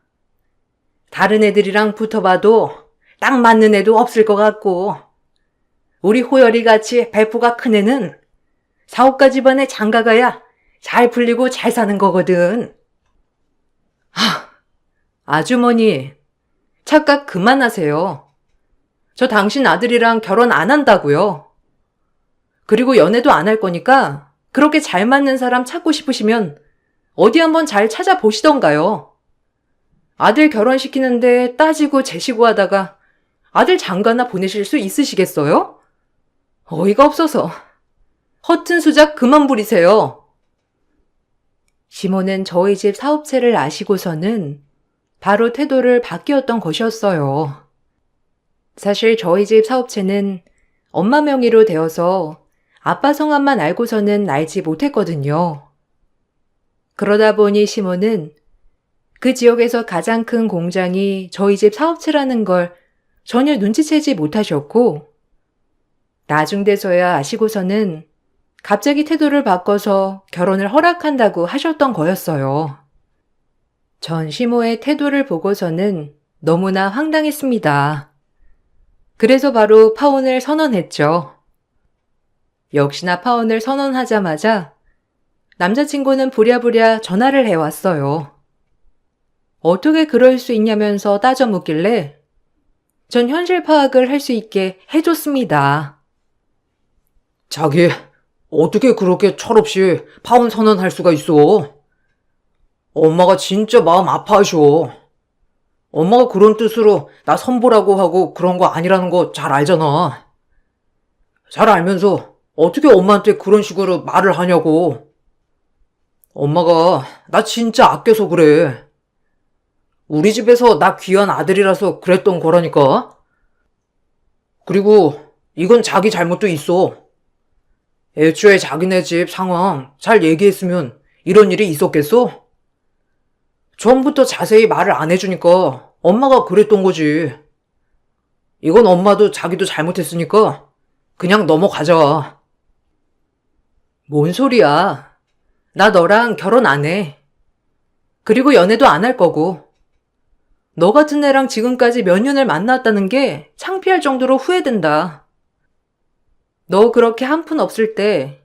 다른 애들이랑 붙어봐도 딱 맞는 애도 없을 것 같고 우리 호열이 같이 배포가 큰 애는 사업가 집안에 장가가야 잘 풀리고 잘 사는 거거든. 아주머니, 착각 그만하세요. 저 당신 아들이랑 결혼 안 한다고요. 그리고 연애도 안 할 거니까 그렇게 잘 맞는 사람 찾고 싶으시면 어디 한번 잘 찾아보시던가요. 아들 결혼시키는데 따지고 재시고 하다가 아들 장가나 보내실 수 있으시겠어요? 어이가 없어서. 허튼 수작 그만 부리세요. 시모는 저희 집 사업체를 아시고서는 바로 태도를 바뀌었던 것이었어요. 사실 저희 집 사업체는 엄마 명의로 되어서 아빠 성함만 알고서는 알지 못했거든요. 그러다 보니 시모는 그 지역에서 가장 큰 공장이 저희 집 사업체라는 걸 전혀 눈치채지 못하셨고, 나중 돼서야 아시고서는 갑자기 태도를 바꿔서 결혼을 허락한다고 하셨던 거였어요. 전 시모의 태도를 보고서는 너무나 황당했습니다. 그래서 바로 파혼을 선언했죠. 역시나 파혼을 선언하자마자 남자친구는 부랴부랴 전화를 해왔어요. 어떻게 그럴 수 있냐면서 따져 묻길래 전 현실 파악을 할 수 있게 해줬습니다. 자기, 어떻게 그렇게 철없이 파혼 선언할 수가 있어? 엄마가 진짜 마음 아파하셔. 엄마가 그런 뜻으로 나 선보라고 하고 그런 거 아니라는 거 잘 알잖아. 잘 알면서 어떻게 엄마한테 그런 식으로 말을 하냐고. 엄마가 나 진짜 아껴서 그래. 우리 집에서 나 귀한 아들이라서 그랬던 거라니까. 그리고 이건 자기 잘못도 있어. 애초에 자기네 집 상황 잘 얘기했으면 이런 일이 있었겠어? 처음부터 자세히 말을 안 해주니까 엄마가 그랬던 거지. 이건 엄마도 자기도 잘못했으니까 그냥 넘어가자. 뭔 소리야. 나 너랑 결혼 안 해. 그리고 연애도 안 할 거고. 너 같은 애랑 지금까지 몇 년을 만났다는 게 창피할 정도로 후회된다. 너 그렇게 한 푼 없을 때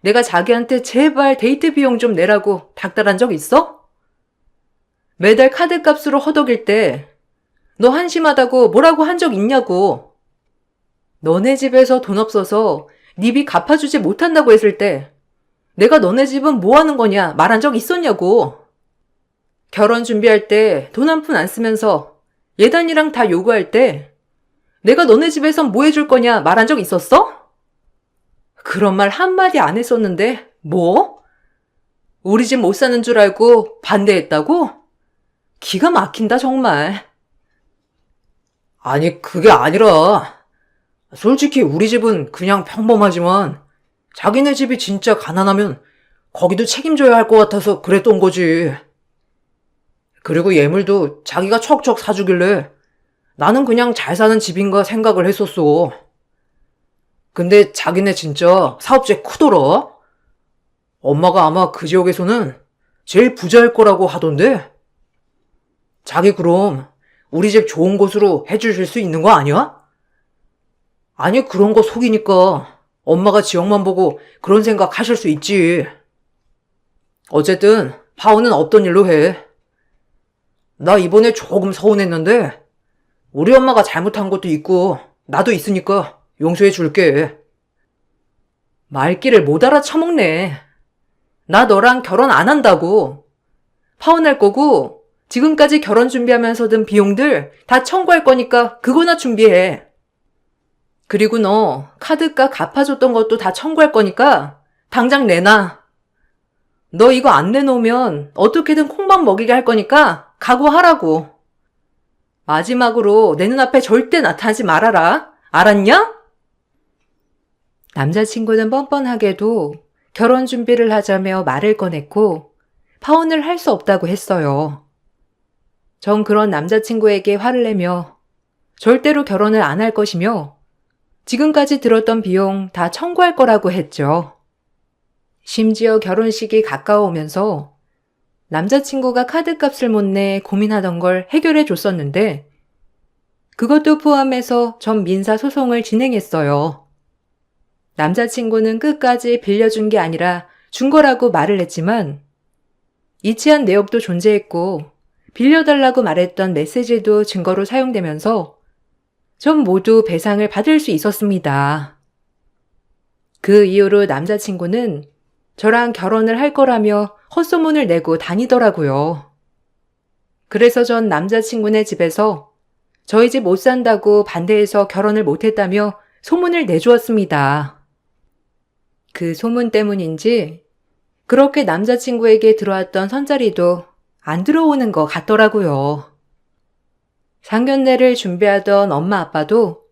내가 자기한테 제발 데이트 비용 좀 내라고 닥달한 적 있어? 매달 카드값으로 허덕일 때 너 한심하다고 뭐라고 한 적 있냐고. 너네 집에서 돈 없어서 네 빚 갚아주지 못한다고 했을 때 내가 너네 집은 뭐 하는 거냐 말한 적 있었냐고. 결혼 준비할 때 돈 한 푼 안 쓰면서 예단이랑 다 요구할 때 내가 너네 집에선 뭐 해줄 거냐 말한 적 있었어? 그런 말 한마디 안 했었는데 뭐? 우리 집 못 사는 줄 알고 반대했다고? 기가 막힌다 정말. 아니, 그게 아니라, 솔직히 우리 집은 그냥 평범하지만, 자기네 집이 진짜 가난하면 거기도 책임져야 할 것 같아서 그랬던 거지. 그리고 예물도 자기가 척척 사주길래 나는 그냥 잘 사는 집인가 생각을 했었어. 근데 자기네 진짜 사업체 크더라? 엄마가 아마 그 지역에서는 제일 부자일 거라고 하던데? 자기 그럼 우리 집 좋은 곳으로 해주실 수 있는 거 아니야? 아니, 그런 거 속이니까 엄마가 지역만 보고 그런 생각 하실 수 있지. 어쨌든 파혼은 없던 일로 해. 나 이번에 조금 서운했는데 우리 엄마가 잘못한 것도 있고 나도 있으니까 용서해 줄게. 말귀를 못 알아쳐먹네. 나 너랑 결혼 안 한다고. 파혼할 거고 지금까지 결혼 준비하면서 든 비용들 다 청구할 거니까 그거나 준비해. 그리고 너 카드값 갚아줬던 것도 다 청구할 거니까 당장 내놔. 너 이거 안 내놓으면 어떻게든 콩밥 먹이게 할 거니까 각오하라고. 마지막으로 내 눈앞에 절대 나타나지 말아라. 알았냐? 남자친구는 뻔뻔하게도 결혼 준비를 하자며 말을 꺼냈고 파혼을 할 수 없다고 했어요. 전 그런 남자친구에게 화를 내며 절대로 결혼을 안 할 것이며 지금까지 들었던 비용 다 청구할 거라고 했죠. 심지어 결혼식이 가까워오면서 남자친구가 카드값을 못 내 고민하던 걸 해결해 줬었는데 그것도 포함해서 전 민사소송을 진행했어요. 남자친구는 끝까지 빌려준 게 아니라 준 거라고 말을 했지만 이치한 내역도 존재했고 빌려달라고 말했던 메시지도 증거로 사용되면서 전 모두 배상을 받을 수 있었습니다. 그 이후로 남자친구는 저랑 결혼을 할 거라며 헛소문을 내고 다니더라고요. 그래서 전 남자친구네 집에서 저희 집 못 산다고 반대해서 결혼을 못했다며 소문을 내주었습니다. 그 소문 때문인지 그렇게 남자친구에게 들어왔던 선자리도 안 들어오는 것 같더라고요. 상견례를 준비하던 엄마 아빠도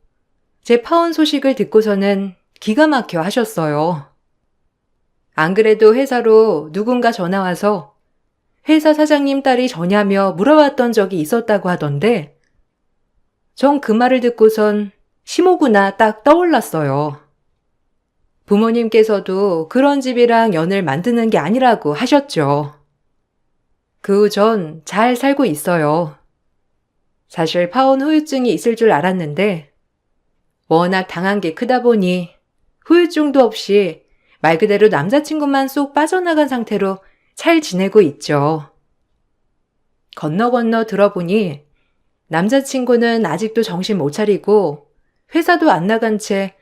제 파혼 소식을 듣고서는 기가 막혀 하셨어요. 안 그래도 회사로 누군가 전화와서 회사 사장님 딸이 저냐며 물어봤던 적이 있었다고 하던데 전 그 말을 듣고선 심호구나 딱 떠올랐어요. 부모님께서도 그런 집이랑 연을 만드는 게 아니라고 하셨죠. 그 후 전 잘 살고 있어요. 사실 파혼 후유증이 있을 줄 알았는데 워낙 당한 게 크다 보니 후유증도 없이 말 그대로 남자친구만 쏙 빠져나간 상태로 잘 지내고 있죠. 건너 들어보니 남자친구는 아직도 정신 못 차리고 회사도 안 나간 채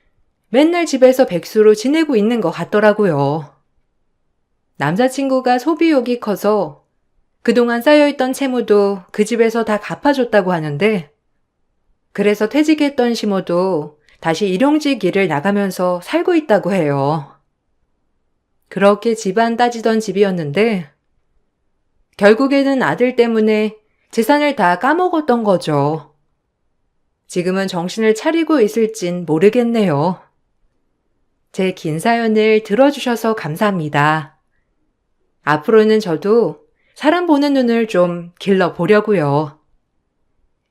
맨날 집에서 백수로 지내고 있는 것 같더라고요. 남자친구가 소비욕이 커서 그동안 쌓여있던 채무도 그 집에서 다 갚아줬다고 하는데 그래서 퇴직했던 시모도 다시 일용직 일을 나가면서 살고 있다고 해요. 그렇게 집안 따지던 집이었는데 결국에는 아들 때문에 재산을 다 까먹었던 거죠. 지금은 정신을 차리고 있을진 모르겠네요. 제 긴 사연을 들어주셔서 감사합니다. 앞으로는 저도 사람 보는 눈을 좀 길러보려고요.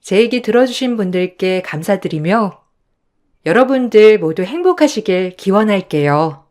제 얘기 들어주신 분들께 감사드리며 여러분들 모두 행복하시길 기원할게요.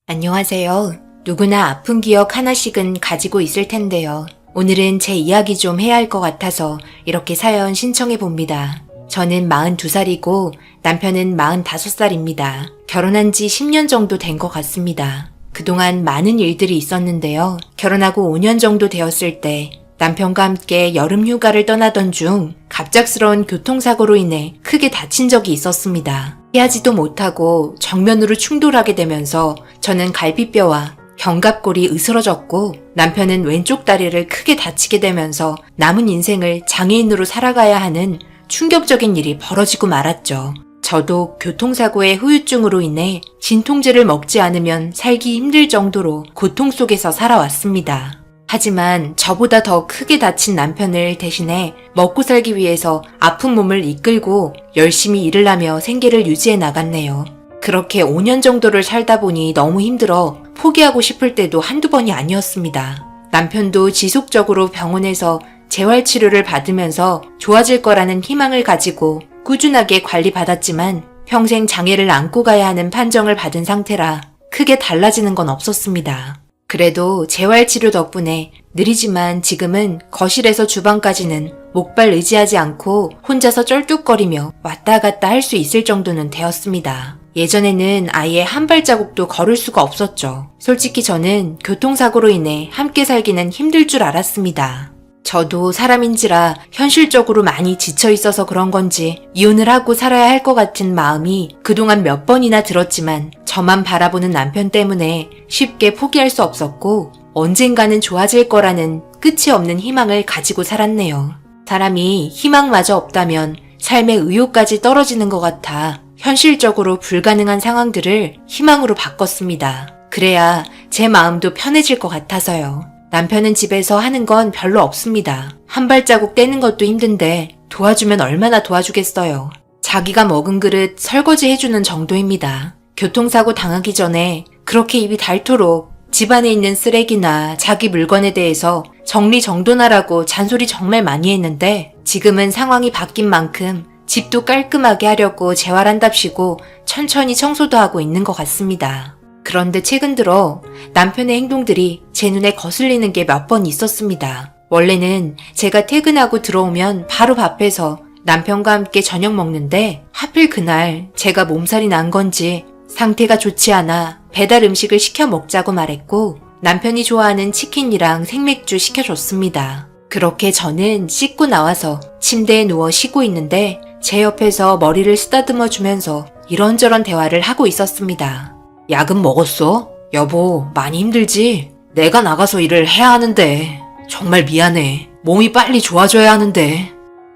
안녕하세요. 누구나 아픈 기억 하나씩은 가지고 있을 텐데요. 오늘은 제 이야기 좀 해야 할 것 같아서 이렇게 사연 신청해 봅니다. 저는 42살이고 남편은 45살입니다. 결혼한 지 10년 정도 된 것 같습니다. 그동안 많은 일들이 있었는데요. 결혼하고 5년 정도 되었을 때 남편과 함께 여름 휴가를 떠나던 중 갑작스러운 교통사고로 인해 크게 다친 적이 있었습니다. 피하지도 못하고 정면으로 충돌하게 되면서 저는 갈비뼈와 견갑골이 으스러졌고 남편은 왼쪽 다리를 크게 다치게 되면서 남은 인생을 장애인으로 살아가야 하는 충격적인 일이 벌어지고 말았죠. 저도 교통사고의 후유증으로 인해 진통제를 먹지 않으면 살기 힘들 정도로 고통 속에서 살아왔습니다. 하지만 저보다 더 크게 다친 남편을 대신해 먹고 살기 위해서 아픈 몸을 이끌고 열심히 일을 하며 생계를 유지해 나갔네요. 그렇게 5년 정도를 살다 보니 너무 힘들어 포기하고 싶을 때도 한두 번이 아니었습니다. 남편도 지속적으로 병원에서 재활치료를 받으면서 좋아질 거라는 희망을 가지고 꾸준하게 관리받았지만 평생 장애를 안고 가야 하는 판정을 받은 상태라 크게 달라지는 건 없었습니다. 그래도 재활치료 덕분에 느리지만 지금은 거실에서 주방까지는 목발 의지하지 않고 혼자서 쩔뚝거리며 왔다 갔다 할 수 있을 정도는 되었습니다. 예전에는 아예 한 발자국도 걸을 수가 없었죠. 솔직히 저는 교통사고로 인해 함께 살기는 힘들 줄 알았습니다. 저도 사람인지라 현실적으로 많이 지쳐 있어서 그런 건지 이혼을 하고 살아야 할 것 같은 마음이 그동안 몇 번이나 들었지만 저만 바라보는 남편 때문에 쉽게 포기할 수 없었고 언젠가는 좋아질 거라는 끝이 없는 희망을 가지고 살았네요. 사람이 희망마저 없다면 삶의 의욕까지 떨어지는 것 같아 현실적으로 불가능한 상황들을 희망으로 바꿨습니다. 그래야 제 마음도 편해질 것 같아서요. 남편은 집에서 하는 건 별로 없습니다. 한 발자국 떼는 것도 힘든데 도와주면 얼마나 도와주겠어요. 자기가 먹은 그릇 설거지 해주는 정도입니다. 교통사고 당하기 전에 그렇게 입이 닳도록 집안에 있는 쓰레기나 자기 물건에 대해서 정리정돈하라고 잔소리 정말 많이 했는데 지금은 상황이 바뀐 만큼 집도 깔끔하게 하려고 재활한답시고 천천히 청소도 하고 있는 것 같습니다. 그런데 최근 들어 남편의 행동들이 제 눈에 거슬리는 게 몇 번 있었습니다. 원래는 제가 퇴근하고 들어오면 바로 밥해서 남편과 함께 저녁 먹는데 하필 그날 제가 몸살이 난 건지 상태가 좋지 않아 배달 음식을 시켜 먹자고 말했고 남편이 좋아하는 치킨이랑 생맥주 시켜줬습니다. 그렇게 저는 씻고 나와서 침대에 누워 쉬고 있는데 제 옆에서 머리를 쓰다듬어 주면서 이런저런 대화를 하고 있었습니다. 약은 먹었어? 여보, 많이 힘들지? 내가 나가서 일을 해야 하는데. 정말 미안해. 몸이 빨리 좋아져야 하는데.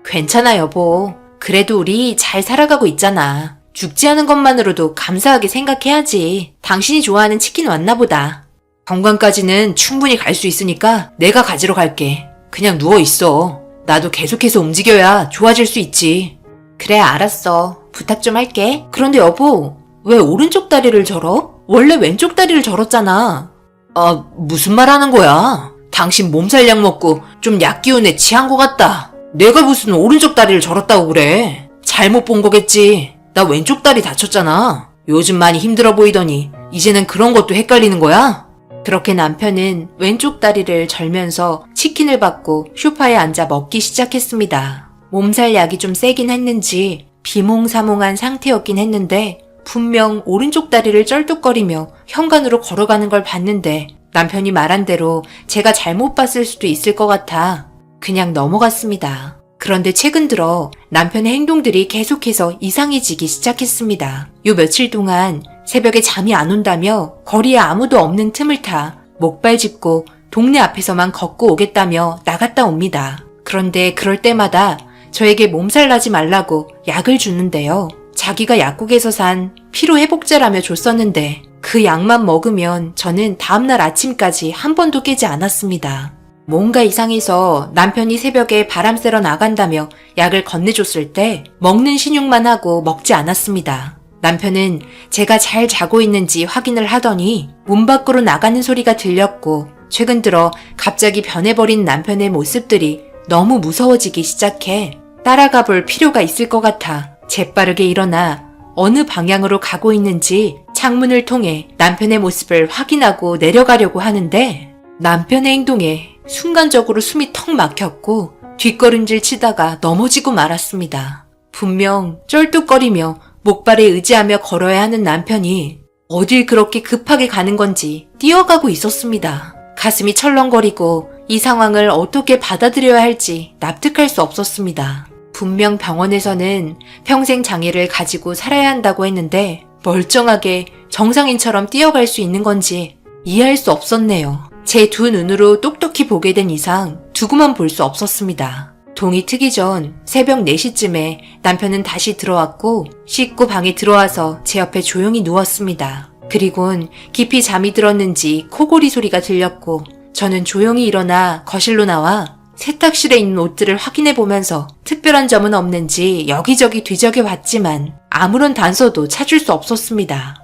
괜찮아 여보. 그래도 우리 잘 살아가고 있잖아. 죽지 않은 것만으로도 감사하게 생각해야지. 당신이 좋아하는 치킨 왔나 보다. 병관까지는 충분히 갈 수 있으니까 내가 가지러 갈게. 그냥 누워 있어. 나도 계속해서 움직여야 좋아질 수 있지. 그래 알았어. 부탁 좀 할게. 그런데 여보, 왜 오른쪽 다리를 절어? 원래 왼쪽 다리를 절었잖아. 아, 무슨 말 하는 거야? 당신 몸살약 먹고 좀 약 기운에 취한 것 같다. 내가 무슨 오른쪽 다리를 절었다고 그래. 잘못 본 거겠지. 나 왼쪽 다리 다쳤잖아. 요즘 많이 힘들어 보이더니 이제는 그런 것도 헷갈리는 거야? 그렇게 남편은 왼쪽 다리를 절면서 치킨을 받고 소파에 앉아 먹기 시작했습니다. 몸살 약이 좀 세긴 했는지 비몽사몽한 상태였긴 했는데 분명 오른쪽 다리를 쩔뚝거리며 현관으로 걸어가는 걸 봤는데 남편이 말한 대로 제가 잘못 봤을 수도 있을 것 같아 그냥 넘어갔습니다. 그런데 최근 들어 남편의 행동들이 계속해서 이상해지기 시작했습니다. 요 며칠 동안 새벽에 잠이 안 온다며 거리에 아무도 없는 틈을 타 목발 짚고 동네 앞에서만 걷고 오겠다며 나갔다 옵니다. 그런데 그럴 때마다 저에게 몸살 나지 말라고 약을 주는데요. 자기가 약국에서 산 피로회복제라며 줬었는데 그 약만 먹으면 저는 다음날 아침까지 한 번도 깨지 않았습니다. 뭔가 이상해서 남편이 새벽에 바람 쐬러 나간다며 약을 건네줬을 때 먹는 신용만 하고 먹지 않았습니다. 남편은 제가 잘 자고 있는지 확인을 하더니 문 밖으로 나가는 소리가 들렸고 최근 들어 갑자기 변해버린 남편의 모습들이 너무 무서워지기 시작해 따라가 볼 필요가 있을 것 같아 재빠르게 일어나 어느 방향으로 가고 있는지 창문을 통해 남편의 모습을 확인하고 내려가려고 하는데 남편의 행동에 순간적으로 숨이 턱 막혔고 뒷걸음질 치다가 넘어지고 말았습니다. 분명 쩔뚝거리며 목발에 의지하며 걸어야 하는 남편이 어딜 그렇게 급하게 가는 건지 뛰어가고 있었습니다. 가슴이 철렁거리고 이 상황을 어떻게 받아들여야 할지 납득할 수 없었습니다. 분명 병원에서는 평생 장애를 가지고 살아야 한다고 했는데 멀쩡하게 정상인처럼 뛰어갈 수 있는 건지 이해할 수 없었네요. 제 두 눈으로 똑똑히 보게 된 이상 두고만 볼 수 없었습니다. 동이 트기 전 새벽 4시쯤에 남편은 다시 들어왔고 씻고 방에 들어와서 제 옆에 조용히 누웠습니다. 그리곤 깊이 잠이 들었는지 코골이 소리가 들렸고 저는 조용히 일어나 거실로 나와 세탁실에 있는 옷들을 확인해 보면서 특별한 점은 없는지 여기저기 뒤적여 봤지만 아무런 단서도 찾을 수 없었습니다.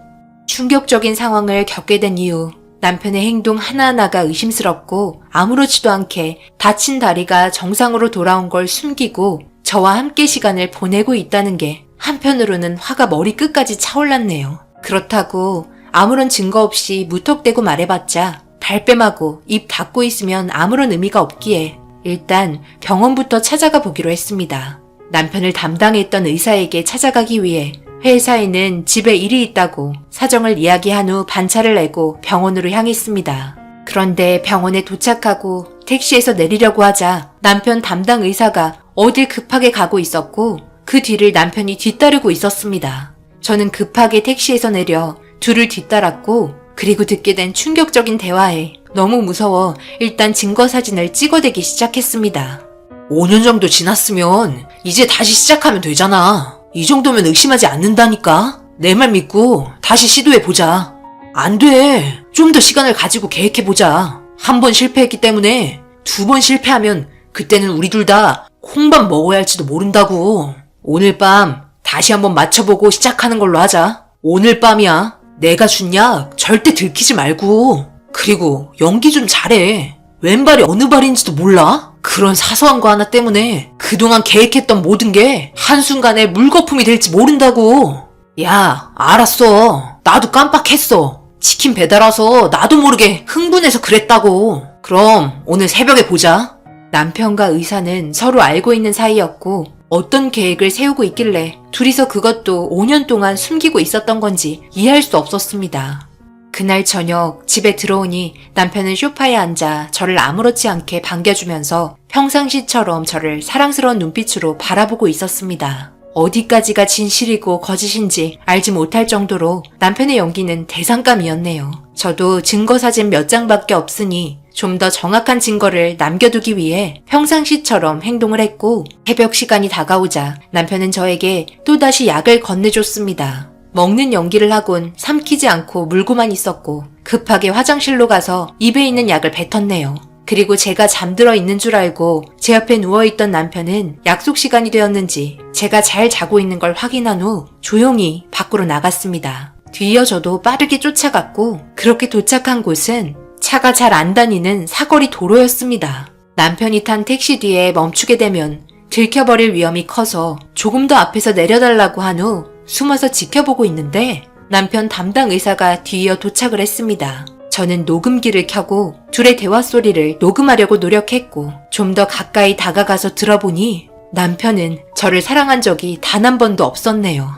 충격적인 상황을 겪게 된 이후 남편의 행동 하나하나가 의심스럽고 아무렇지도 않게 다친 다리가 정상으로 돌아온 걸 숨기고 저와 함께 시간을 보내고 있다는 게 한편으로는 화가 머리끝까지 차올랐네요. 그렇다고 아무런 증거 없이 무턱대고 말해봤자 발뺌하고 입 닫고 있으면 아무런 의미가 없기에 일단 병원부터 찾아가 보기로 했습니다. 남편을 담당했던 의사에게 찾아가기 위해 회사에는 집에 일이 있다고 사정을 이야기한 후 반차를 내고 병원으로 향했습니다. 그런데 병원에 도착하고 택시에서 내리려고 하자 남편 담당 의사가 어딜 급하게 가고 있었고 그 뒤를 남편이 뒤따르고 있었습니다. 저는 급하게 택시에서 내려 둘을 뒤따랐고 그리고 듣게 된 충격적인 대화에 너무 무서워 일단 증거사진을 찍어대기 시작했습니다. 5년 정도 지났으면 이제 다시 시작하면 되잖아. 이 정도면 의심하지 않는다니까? 내 말 믿고 다시 시도해보자. 안 돼. 좀 더 시간을 가지고 계획해보자. 한 번 실패했기 때문에 2번 실패하면 그때는 우리 둘 다 콩밥 먹어야 할지도 모른다고. 오늘 밤 다시 한번 맞춰보고 시작하는 걸로 하자. 오늘 밤이야. 내가 준 약 절대 들키지 말고. 그리고 연기 좀 잘해. 왼발이 어느 발인지도 몰라? 그런 사소한 거 하나 때문에 그동안 계획했던 모든 게 한순간에 물거품이 될지 모른다고. 야, 알았어. 나도 깜빡했어. 치킨 배달 와서 나도 모르게 흥분해서 그랬다고. 그럼 오늘 새벽에 보자. 남편과 의사는 서로 알고 있는 사이였고 어떤 계획을 세우고 있길래 둘이서 그것도 5년 동안 숨기고 있었던 건지 이해할 수 없었습니다. 그날 저녁 집에 들어오니 남편은 소파에 앉아 저를 아무렇지 않게 반겨주면서 평상시처럼 저를 사랑스러운 눈빛으로 바라보고 있었습니다. 어디까지가 진실이고 거짓인지 알지 못할 정도로 남편의 연기는 대상감이었네요. 저도 증거사진 몇 장밖에 없으니 좀 더 정확한 증거를 남겨두기 위해 평상시처럼 행동을 했고 새벽 시간이 다가오자 남편은 저에게 또다시 약을 건네줬습니다. 먹는 연기를 하곤 삼키지 않고 물고만 있었고 급하게 화장실로 가서 입에 있는 약을 뱉었네요. 그리고 제가 잠들어 있는 줄 알고 제 옆에 누워있던 남편은 약속 시간이 되었는지 제가 잘 자고 있는 걸 확인한 후 조용히 밖으로 나갔습니다. 뒤이어 저도 빠르게 쫓아갔고 그렇게 도착한 곳은 차가 잘 안 다니는 사거리 도로였습니다. 남편이 탄 택시 뒤에 멈추게 되면 들켜버릴 위험이 커서 조금 더 앞에서 내려달라고 한 후 숨어서 지켜보고 있는데 남편 담당 의사가 뒤이어 도착을 했습니다. 저는 녹음기를 켜고 둘의 대화 소리를 녹음하려고 노력했고 좀 더 가까이 다가가서 들어보니 남편은 저를 사랑한 적이 단 한 번도 없었네요.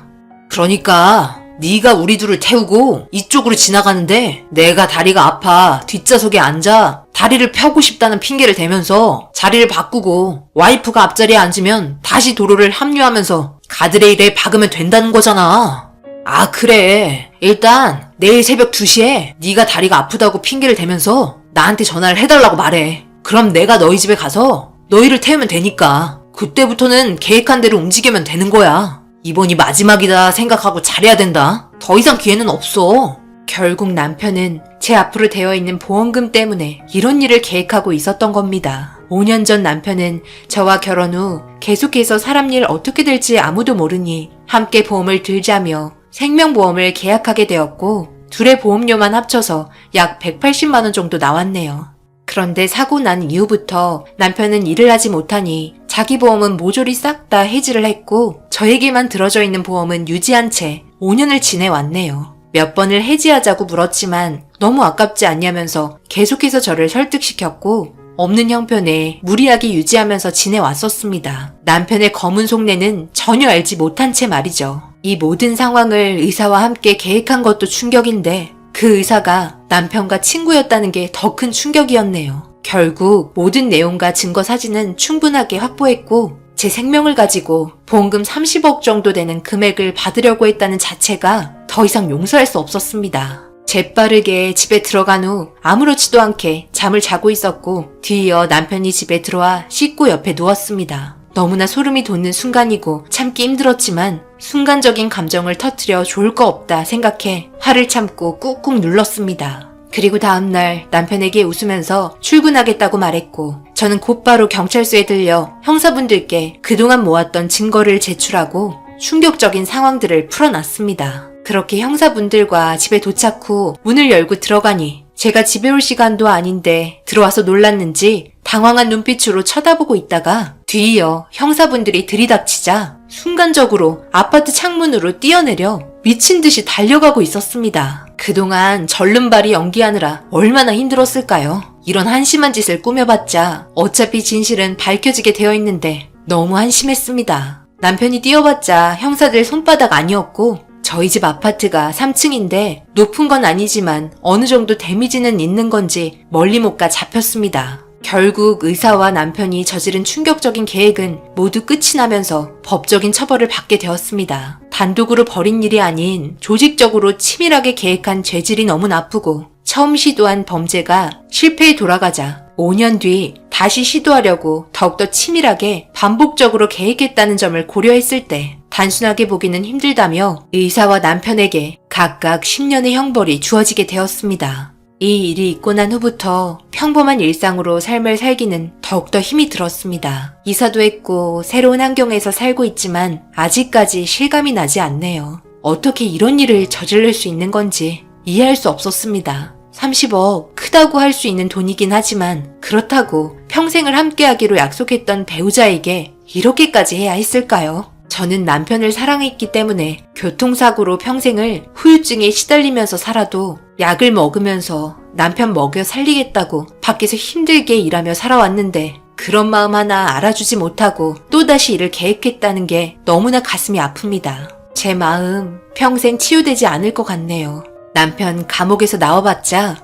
그러니까 네가 우리 둘을 태우고 이쪽으로 지나가는데 내가 다리가 아파 뒷좌석에 앉아 다리를 펴고 싶다는 핑계를 대면서 자리를 바꾸고 와이프가 앞자리에 앉으면 다시 도로를 합류하면서 가드레일에 박으면 된다는 거잖아. 아, 그래. 일단 내일 새벽 2시에 네가 다리가 아프다고 핑계를 대면서 나한테 전화를 해달라고 말해. 그럼 내가 너희 집에 가서 너희를 태우면 되니까 그때부터는 계획한 대로 움직이면 되는 거야. 이번이 마지막이다 생각하고 잘해야 된다. 더 이상 기회는 없어. 결국 남편은 제 앞으로 되어 있는 보험금 때문에 이런 일을 계획하고 있었던 겁니다. 5년 전 남편은 저와 결혼 후 계속해서 사람 일 어떻게 될지 아무도 모르니 함께 보험을 들자며 생명보험을 계약하게 되었고 둘의 보험료만 합쳐서 약 180만 원 정도 나왔네요. 그런데 사고 난 이후부터 남편은 일을 하지 못하니 자기 보험은 모조리 싹 다 해지를 했고 저에게만 들어져 있는 보험은 유지한 채 5년을 지내왔네요. 몇 번을 해지하자고 물었지만 너무 아깝지 않냐면서 계속해서 저를 설득시켰고 없는 형편에 무리하게 유지하면서 지내왔었습니다. 남편의 검은 속내는 전혀 알지 못한 채 말이죠. 이 모든 상황을 의사와 함께 계획한 것도 충격인데 그 의사가 남편과 친구였다는 게 더 큰 충격이었네요. 결국 모든 내용과 증거 사진은 충분하게 확보했고 제 생명을 가지고 보험금 30억 정도 되는 금액을 받으려고 했다는 자체가 더 이상 용서할 수 없었습니다. 재빠르게 집에 들어간 후 아무렇지도 않게 잠을 자고 있었고 뒤이어 남편이 집에 들어와 씻고 옆에 누웠습니다. 너무나 소름이 돋는 순간이고 참기 힘들었지만 순간적인 감정을 터뜨려 좋을 거 없다 생각해 화를 참고 꾹꾹 눌렀습니다. 그리고 다음날 남편에게 웃으면서 출근하겠다고 말했고 저는 곧바로 경찰서에 들려 형사분들께 그동안 모았던 증거를 제출하고 충격적인 상황들을 풀어놨습니다. 그렇게 형사분들과 집에 도착 후 문을 열고 들어가니 제가 집에 올 시간도 아닌데 들어와서 놀랐는지 당황한 눈빛으로 쳐다보고 있다가 뒤이어 형사분들이 들이닥치자 순간적으로 아파트 창문으로 뛰어내려 미친 듯이 달려가고 있었습니다. 그동안 절름발이 연기하느라 얼마나 힘들었을까요? 이런 한심한 짓을 꾸며봤자 어차피 진실은 밝혀지게 되어 있는데 너무 한심했습니다. 남편이 뛰어봤자 형사들 손바닥 아니었고 저희 집 아파트가 3층인데 높은 건 아니지만 어느 정도 데미지는 있는 건지 멀리 못 가 잡혔습니다. 결국 의사와 남편이 저지른 충격적인 계획은 모두 끝이 나면서 법적인 처벌을 받게 되었습니다. 단독으로 벌인 일이 아닌 조직적으로 치밀하게 계획한 죄질이 너무 나쁘고 처음 시도한 범죄가 실패에 돌아가자 5년 뒤 다시 시도하려고 더욱더 치밀하게 반복적으로 계획했다는 점을 고려했을 때 단순하게 보기는 힘들다며 의사와 남편에게 각각 10년의 형벌이 주어지게 되었습니다. 이 일이 있고 난 후부터 평범한 일상으로 삶을 살기는 더욱더 힘이 들었습니다. 이사도 했고 새로운 환경에서 살고 있지만 아직까지 실감이 나지 않네요. 어떻게 이런 일을 저지를 수 있는 건지 이해할 수 없었습니다. 30억 크다고 할 수 있는 돈이긴 하지만 그렇다고 평생을 함께하기로 약속했던 배우자에게 이렇게까지 해야 했을까요? 저는 남편을 사랑했기 때문에 교통사고로 평생을 후유증에 시달리면서 살아도 약을 먹으면서 남편 먹여 살리겠다고 밖에서 힘들게 일하며 살아왔는데 그런 마음 하나 알아주지 못하고 또다시 이를 계획했다는 게 너무나 가슴이 아픕니다. 제 마음 평생 치유되지 않을 것 같네요. 남편 감옥에서 나와봤자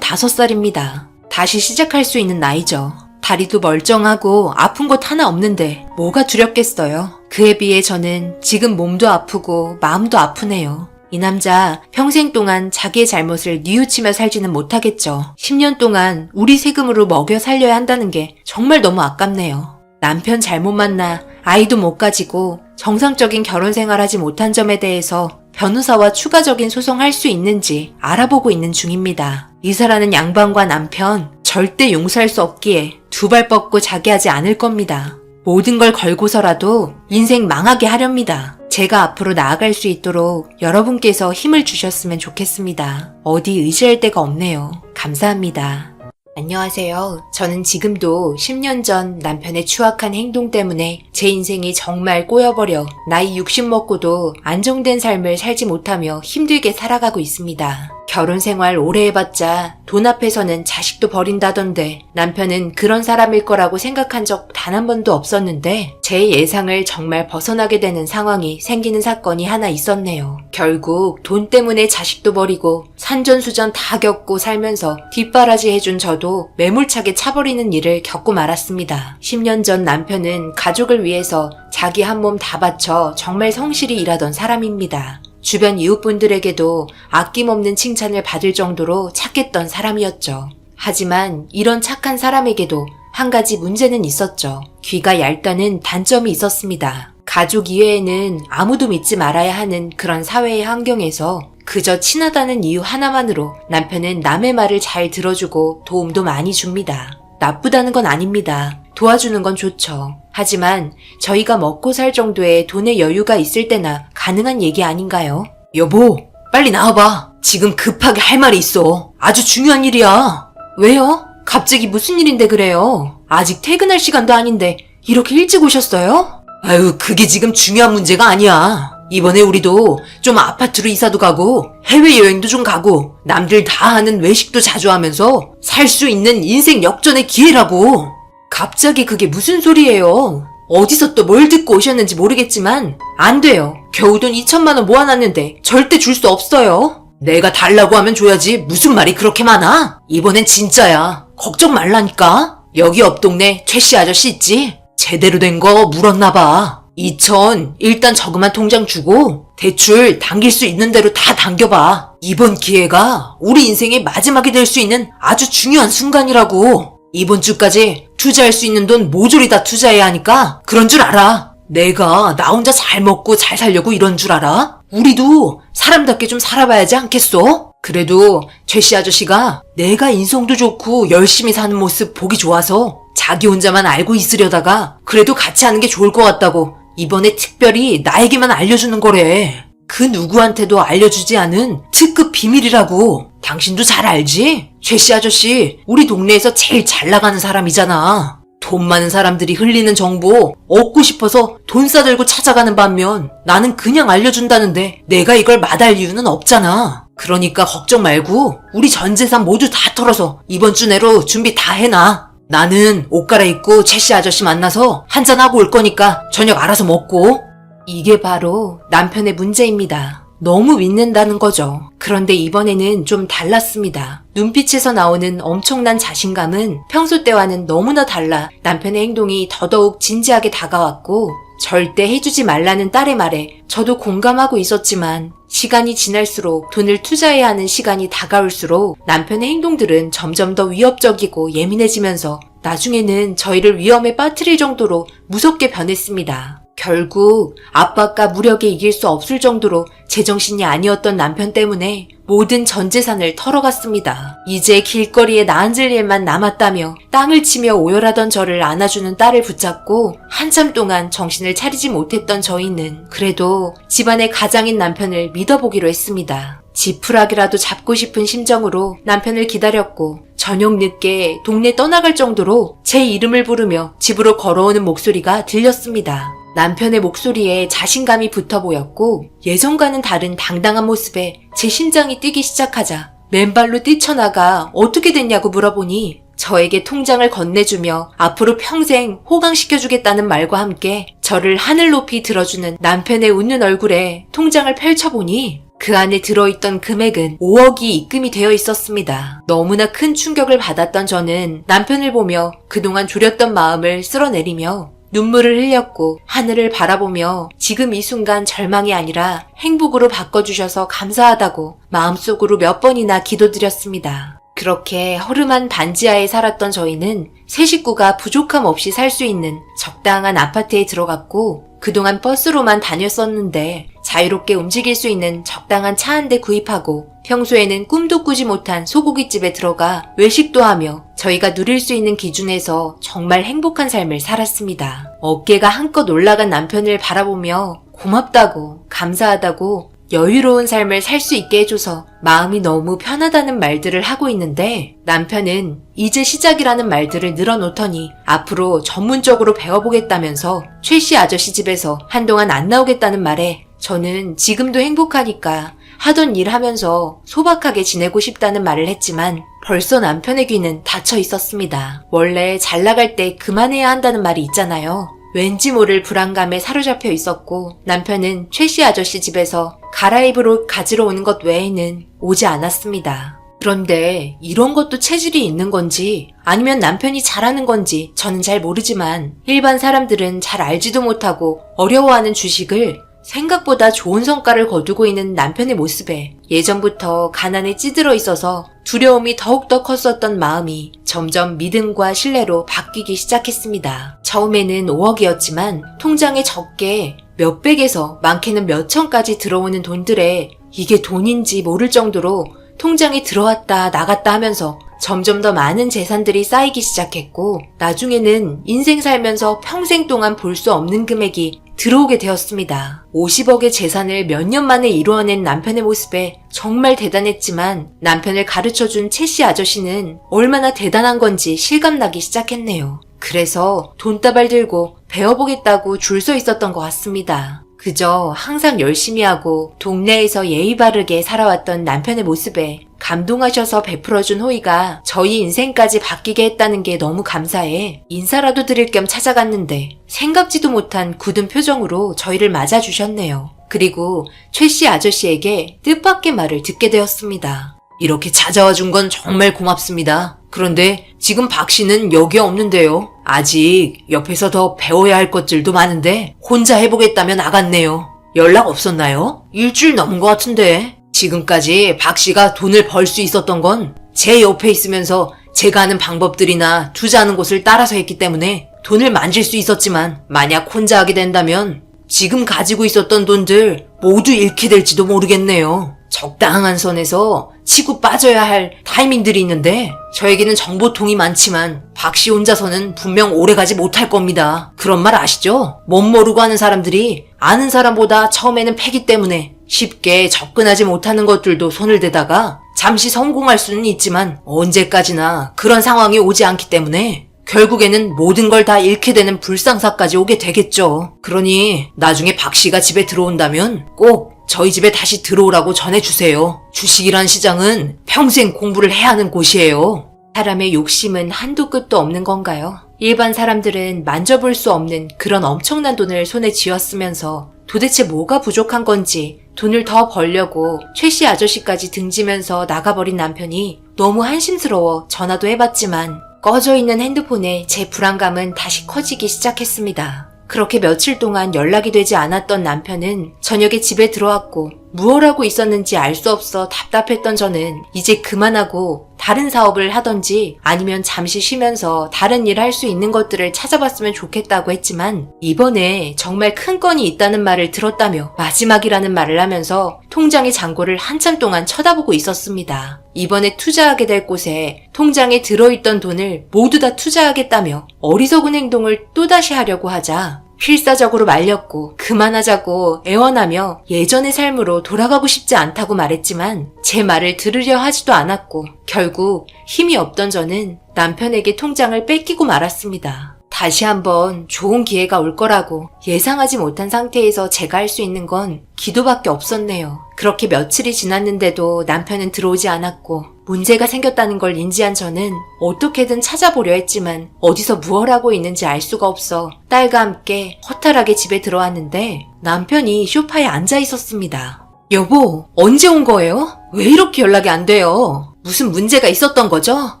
55살입니다. 다시 시작할 수 있는 나이죠. 다리도 멀쩡하고 아픈 곳 하나 없는데 뭐가 두렵겠어요. 그에 비해 저는 지금 몸도 아프고 마음도 아프네요. 이 남자 평생 동안 자기의 잘못을 뉘우치며 살지는 못하겠죠. 10년 동안 우리 세금으로 먹여 살려야 한다는 게 정말 너무 아깝네요. 남편 잘못 만나 아이도 못 가지고 정상적인 결혼 생활하지 못한 점에 대해서 변호사와 추가적인 소송할 수 있는지 알아보고 있는 중입니다. 이사라는 양반과 남편 절대 용서할 수 없기에 두 발 뻗고 자기하지 않을 겁니다. 모든 걸 걸고서라도 인생 망하게 하렵니다. 제가 앞으로 나아갈 수 있도록 여러분께서 힘을 주셨으면 좋겠습니다. 어디 의지할 데가 없네요. 감사합니다. 안녕하세요. 저는 지금도 10년 전 남편의 추악한 행동 때문에 제 인생이 정말 꼬여버려 나이 60 먹고도 안정된 삶을 살지 못하며 힘들게 살아가고 있습니다. 결혼 생활 오래 해봤자 돈 앞에서는 자식도 버린다던데 남편은 그런 사람일 거라고 생각한 적 단 한 번도 없었는데 제 예상을 정말 벗어나게 되는 상황이 생기는 사건이 하나 있었네요. 결국 돈 때문에 자식도 버리고 산전수전 다 겪고 살면서 뒷바라지 해준 저도 매몰차게 차버리는 일을 겪고 말았습니다. 10년 전 남편은 가족을 위해서 자기 한 몸 다 바쳐 정말 성실히 일하던 사람입니다. 주변 이웃분들에게도 아낌없는 칭찬을 받을 정도로 착했던 사람이었죠. 하지만 이런 착한 사람에게도 한 가지 문제는 있었죠. 귀가 얇다는 단점이 있었습니다. 가족 이외에는 아무도 믿지 말아야 하는 그런 사회의 환경에서 그저 친하다는 이유 하나만으로 남편은 남의 말을 잘 들어주고 도움도 많이 줍니다. 나쁘다는 건 아닙니다. 도와주는 건 좋죠. 하지만 저희가 먹고 살 정도의 돈의 여유가 있을 때나 가능한 얘기 아닌가요? 여보, 빨리 나와봐. 지금 급하게 할 말이 있어. 아주 중요한 일이야. 왜요? 갑자기 무슨 일인데 그래요? 아직 퇴근할 시간도 아닌데 이렇게 일찍 오셨어요? 아유, 그게 지금 중요한 문제가 아니야. 이번에 우리도 좀 아파트로 이사도 가고 해외여행도 좀 가고 남들 다 하는 외식도 자주 하면서 살 수 있는 인생 역전의 기회라고. 갑자기 그게 무슨 소리예요? 어디서 또 뭘 듣고 오셨는지 모르겠지만 안 돼요. 겨우 돈 2천만 원 모아놨는데 절대 줄 수 없어요. 내가 달라고 하면 줘야지 무슨 말이 그렇게 많아? 이번엔 진짜야. 걱정 말라니까. 여기 옆 동네 최씨 아저씨 있지? 제대로 된 거 물었나 봐. 2천 일단 저금한 통장 주고 대출 당길 수 있는 대로 다 당겨봐. 이번 기회가 우리 인생의 마지막이 될 수 있는 아주 중요한 순간이라고. 이번 주까지 투자할 수 있는 돈 모조리 다 투자해야 하니까 그런 줄 알아. 내가 나 혼자 잘 먹고 잘 살려고 이런 줄 알아? 우리도 사람답게 좀 살아봐야지 않겠어? 그래도 최씨 아저씨가 내가 인성도 좋고 열심히 사는 모습 보기 좋아서 자기 혼자만 알고 있으려다가 그래도 같이 하는 게 좋을 것 같다고 이번에 특별히 나에게만 알려주는 거래. 그 누구한테도 알려주지 않은 특급 비밀이라고. 당신도 잘 알지? 최씨 아저씨 우리 동네에서 제일 잘 나가는 사람이잖아. 돈 많은 사람들이 흘리는 정보 얻고 싶어서 돈 싸들고 찾아가는 반면 나는 그냥 알려준다는데 내가 이걸 마다할 이유는 없잖아. 그러니까 걱정 말고 우리 전 재산 모두 다 털어서 이번 주 내로 준비 다 해놔. 나는 옷 갈아입고 최씨 아저씨 만나서 한잔하고 올 거니까 저녁 알아서 먹고. 이게 바로 남편의 문제입니다. 너무 믿는다는 거죠. 그런데 이번에는 좀 달랐습니다. 눈빛에서 나오는 엄청난 자신감은 평소 때와는 너무나 달라 남편의 행동이 더더욱 진지하게 다가왔고 절대 해주지 말라는 딸의 말에 저도 공감하고 있었지만 시간이 지날수록 돈을 투자해야 하는 시간이 다가올수록 남편의 행동들은 점점 더 위협적이고 예민해지면서 나중에는 저희를 위험에 빠뜨릴 정도로 무섭게 변했습니다. 결국 압박과 무력에 이길 수 없을 정도로 제정신이 아니었던 남편 때문에 모든 전 재산을 털어갔습니다. 이제 길거리에 나앉을 일만 남았다며 땅을 치며 오열하던 저를 안아주는 딸을 붙잡고 한참 동안 정신을 차리지 못했던 저희는 그래도 집안의 가장인 남편을 믿어보기로 했습니다. 지푸라기라도 잡고 싶은 심정으로 남편을 기다렸고 저녁 늦게 동네 떠나갈 정도로 제 이름을 부르며 집으로 걸어오는 목소리가 들렸습니다. 남편의 목소리에 자신감이 붙어 보였고 예전과는 다른 당당한 모습에 제 심장이 뛰기 시작하자 맨발로 뛰쳐나가 어떻게 됐냐고 물어보니 저에게 통장을 건네주며 앞으로 평생 호강시켜주겠다는 말과 함께 저를 하늘 높이 들어주는 남편의 웃는 얼굴에 통장을 펼쳐보니 그 안에 들어있던 금액은 5억이 입금이 되어 있었습니다. 너무나 큰 충격을 받았던 저는 남편을 보며 그동안 졸였던 마음을 쓸어내리며 눈물을 흘렸고 하늘을 바라보며 지금 이 순간 절망이 아니라 행복으로 바꿔주셔서 감사하다고 마음속으로 몇 번이나 기도드렸습니다. 그렇게 허름한 반지하에 살았던 저희는 세 식구가 부족함 없이 살 수 있는 적당한 아파트에 들어갔고 그동안 버스로만 다녔었는데 자유롭게 움직일 수 있는 적당한 차 한 대 구입하고 평소에는 꿈도 꾸지 못한 소고기집에 들어가 외식도 하며 저희가 누릴 수 있는 기준에서 정말 행복한 삶을 살았습니다. 어깨가 한껏 올라간 남편을 바라보며 고맙다고 감사하다고 여유로운 삶을 살 수 있게 해줘서 마음이 너무 편하다는 말들을 하고 있는데 남편은 이제 시작이라는 말들을 늘어놓더니 앞으로 전문적으로 배워보겠다면서 최씨 아저씨 집에서 한동안 안 나오겠다는 말에 저는 지금도 행복하니까 하던 일 하면서 소박하게 지내고 싶다는 말을 했지만 벌써 남편의 귀는 닫혀 있었습니다. 원래 잘 나갈 때 그만해야 한다는 말이 있잖아요. 왠지 모를 불안감에 사로잡혀 있었고 남편은 최씨 아저씨 집에서 갈아입을 옷 가지러 오는 것 외에는 오지 않았습니다. 그런데 이런 것도 체질이 있는 건지 아니면 남편이 잘하는 건지 저는 잘 모르지만 일반 사람들은 잘 알지도 못하고 어려워하는 주식을 생각보다 좋은 성과를 거두고 있는 남편의 모습에 예전부터 가난에 찌들어 있어서 두려움이 더욱더 컸었던 마음이 점점 믿음과 신뢰로 바뀌기 시작했습니다. 처음에는 5억이었지만 통장에 적게 몇백에서 많게는 몇천까지 들어오는 돈들에 이게 돈인지 모를 정도로 통장에 들어왔다 나갔다 하면서 점점 더 많은 재산들이 쌓이기 시작했고 나중에는 인생 살면서 평생 동안 볼 수 없는 금액이 들어오게 되었습니다. 50억의 재산을 몇 년 만에 이루어낸 남편의 모습에 정말 대단했지만 남편을 가르쳐준 채씨 아저씨는 얼마나 대단한 건지 실감나기 시작했네요. 그래서 돈다발 들고 배워보겠다고 줄 서 있었던 것 같습니다. 그저 항상 열심히 하고 동네에서 예의 바르게 살아왔던 남편의 모습에 감동하셔서 베풀어준 호의가 저희 인생까지 바뀌게 했다는 게 너무 감사해 인사라도 드릴 겸 찾아갔는데 생각지도 못한 굳은 표정으로 저희를 맞아주셨네요. 그리고 최 씨 아저씨에게 뜻밖의 말을 듣게 되었습니다. 이렇게 찾아와 준 건 정말 고맙습니다. 그런데 지금 박 씨는 여기 없는데요. 아직 옆에서 더 배워야 할 것들도 많은데 혼자 해보겠다며 나갔네요. 연락 없었나요? 일주일 넘은 것 같은데. 지금까지 박 씨가 돈을 벌 수 있었던 건 제 옆에 있으면서 제가 아는 방법들이나 투자하는 곳을 따라서 했기 때문에 돈을 만질 수 있었지만 만약 혼자 하게 된다면 지금 가지고 있었던 돈들 모두 잃게 될지도 모르겠네요. 적당한 선에서 치고 빠져야 할 타이밍들이 있는데 저에게는 정보통이 많지만 박 씨 혼자서는 분명 오래가지 못할 겁니다. 그런 말 아시죠? 못 모르고 하는 사람들이 아는 사람보다 처음에는 패기 때문에 쉽게 접근하지 못하는 것들도 손을 대다가 잠시 성공할 수는 있지만 언제까지나 그런 상황이 오지 않기 때문에 결국에는 모든 걸 다 잃게 되는 불상사까지 오게 되겠죠. 그러니 나중에 박 씨가 집에 들어온다면 꼭 저희 집에 다시 들어오라고 전해주세요. 주식이란 시장은 평생 공부를 해야 하는 곳이에요. 사람의 욕심은 한도 끝도 없는 건가요? 일반 사람들은 만져볼 수 없는 그런 엄청난 돈을 손에 쥐었으면서 도대체 뭐가 부족한 건지 돈을 더 벌려고 최 씨 아저씨까지 등지면서 나가버린 남편이 너무 한심스러워 전화도 해봤지만 꺼져 있는 핸드폰에 제 불안감은 다시 커지기 시작했습니다. 그렇게 며칠 동안 연락이 되지 않았던 남편은 저녁에 집에 들어왔고 무엇 하고 있었는지 알 수 없어 답답했던 저는 이제 그만하고 다른 사업을 하던지 아니면 잠시 쉬면서 다른 일 할 수 있는 것들을 찾아봤으면 좋겠다고 했지만 이번에 정말 큰 건이 있다는 말을 들었다며 마지막이라는 말을 하면서 통장의 잔고를 한참 동안 쳐다보고 있었습니다. 이번에 투자하게 될 곳에 통장에 들어있던 돈을 모두 다 투자하겠다며 어리석은 행동을 또다시 하려고 하자 필사적으로 말렸고 그만하자고 애원하며 예전의 삶으로 돌아가고 싶지 않다고 말했지만 제 말을 들으려 하지도 않았고 결국 힘이 없던 저는 남편에게 통장을 뺏기고 말았습니다. 다시 한번 좋은 기회가 올 거라고 예상하지 못한 상태에서 제가 할 수 있는 건 기도밖에 없었네요. 그렇게 며칠이 지났는데도 남편은 들어오지 않았고 문제가 생겼다는 걸 인지한 저는 어떻게든 찾아보려 했지만 어디서 무얼 하고 있는지 알 수가 없어 딸과 함께 허탈하게 집에 들어왔는데 남편이 소파에 앉아 있었습니다. 여보, 언제 온 거예요? 왜 이렇게 연락이 안 돼요? 무슨 문제가 있었던 거죠?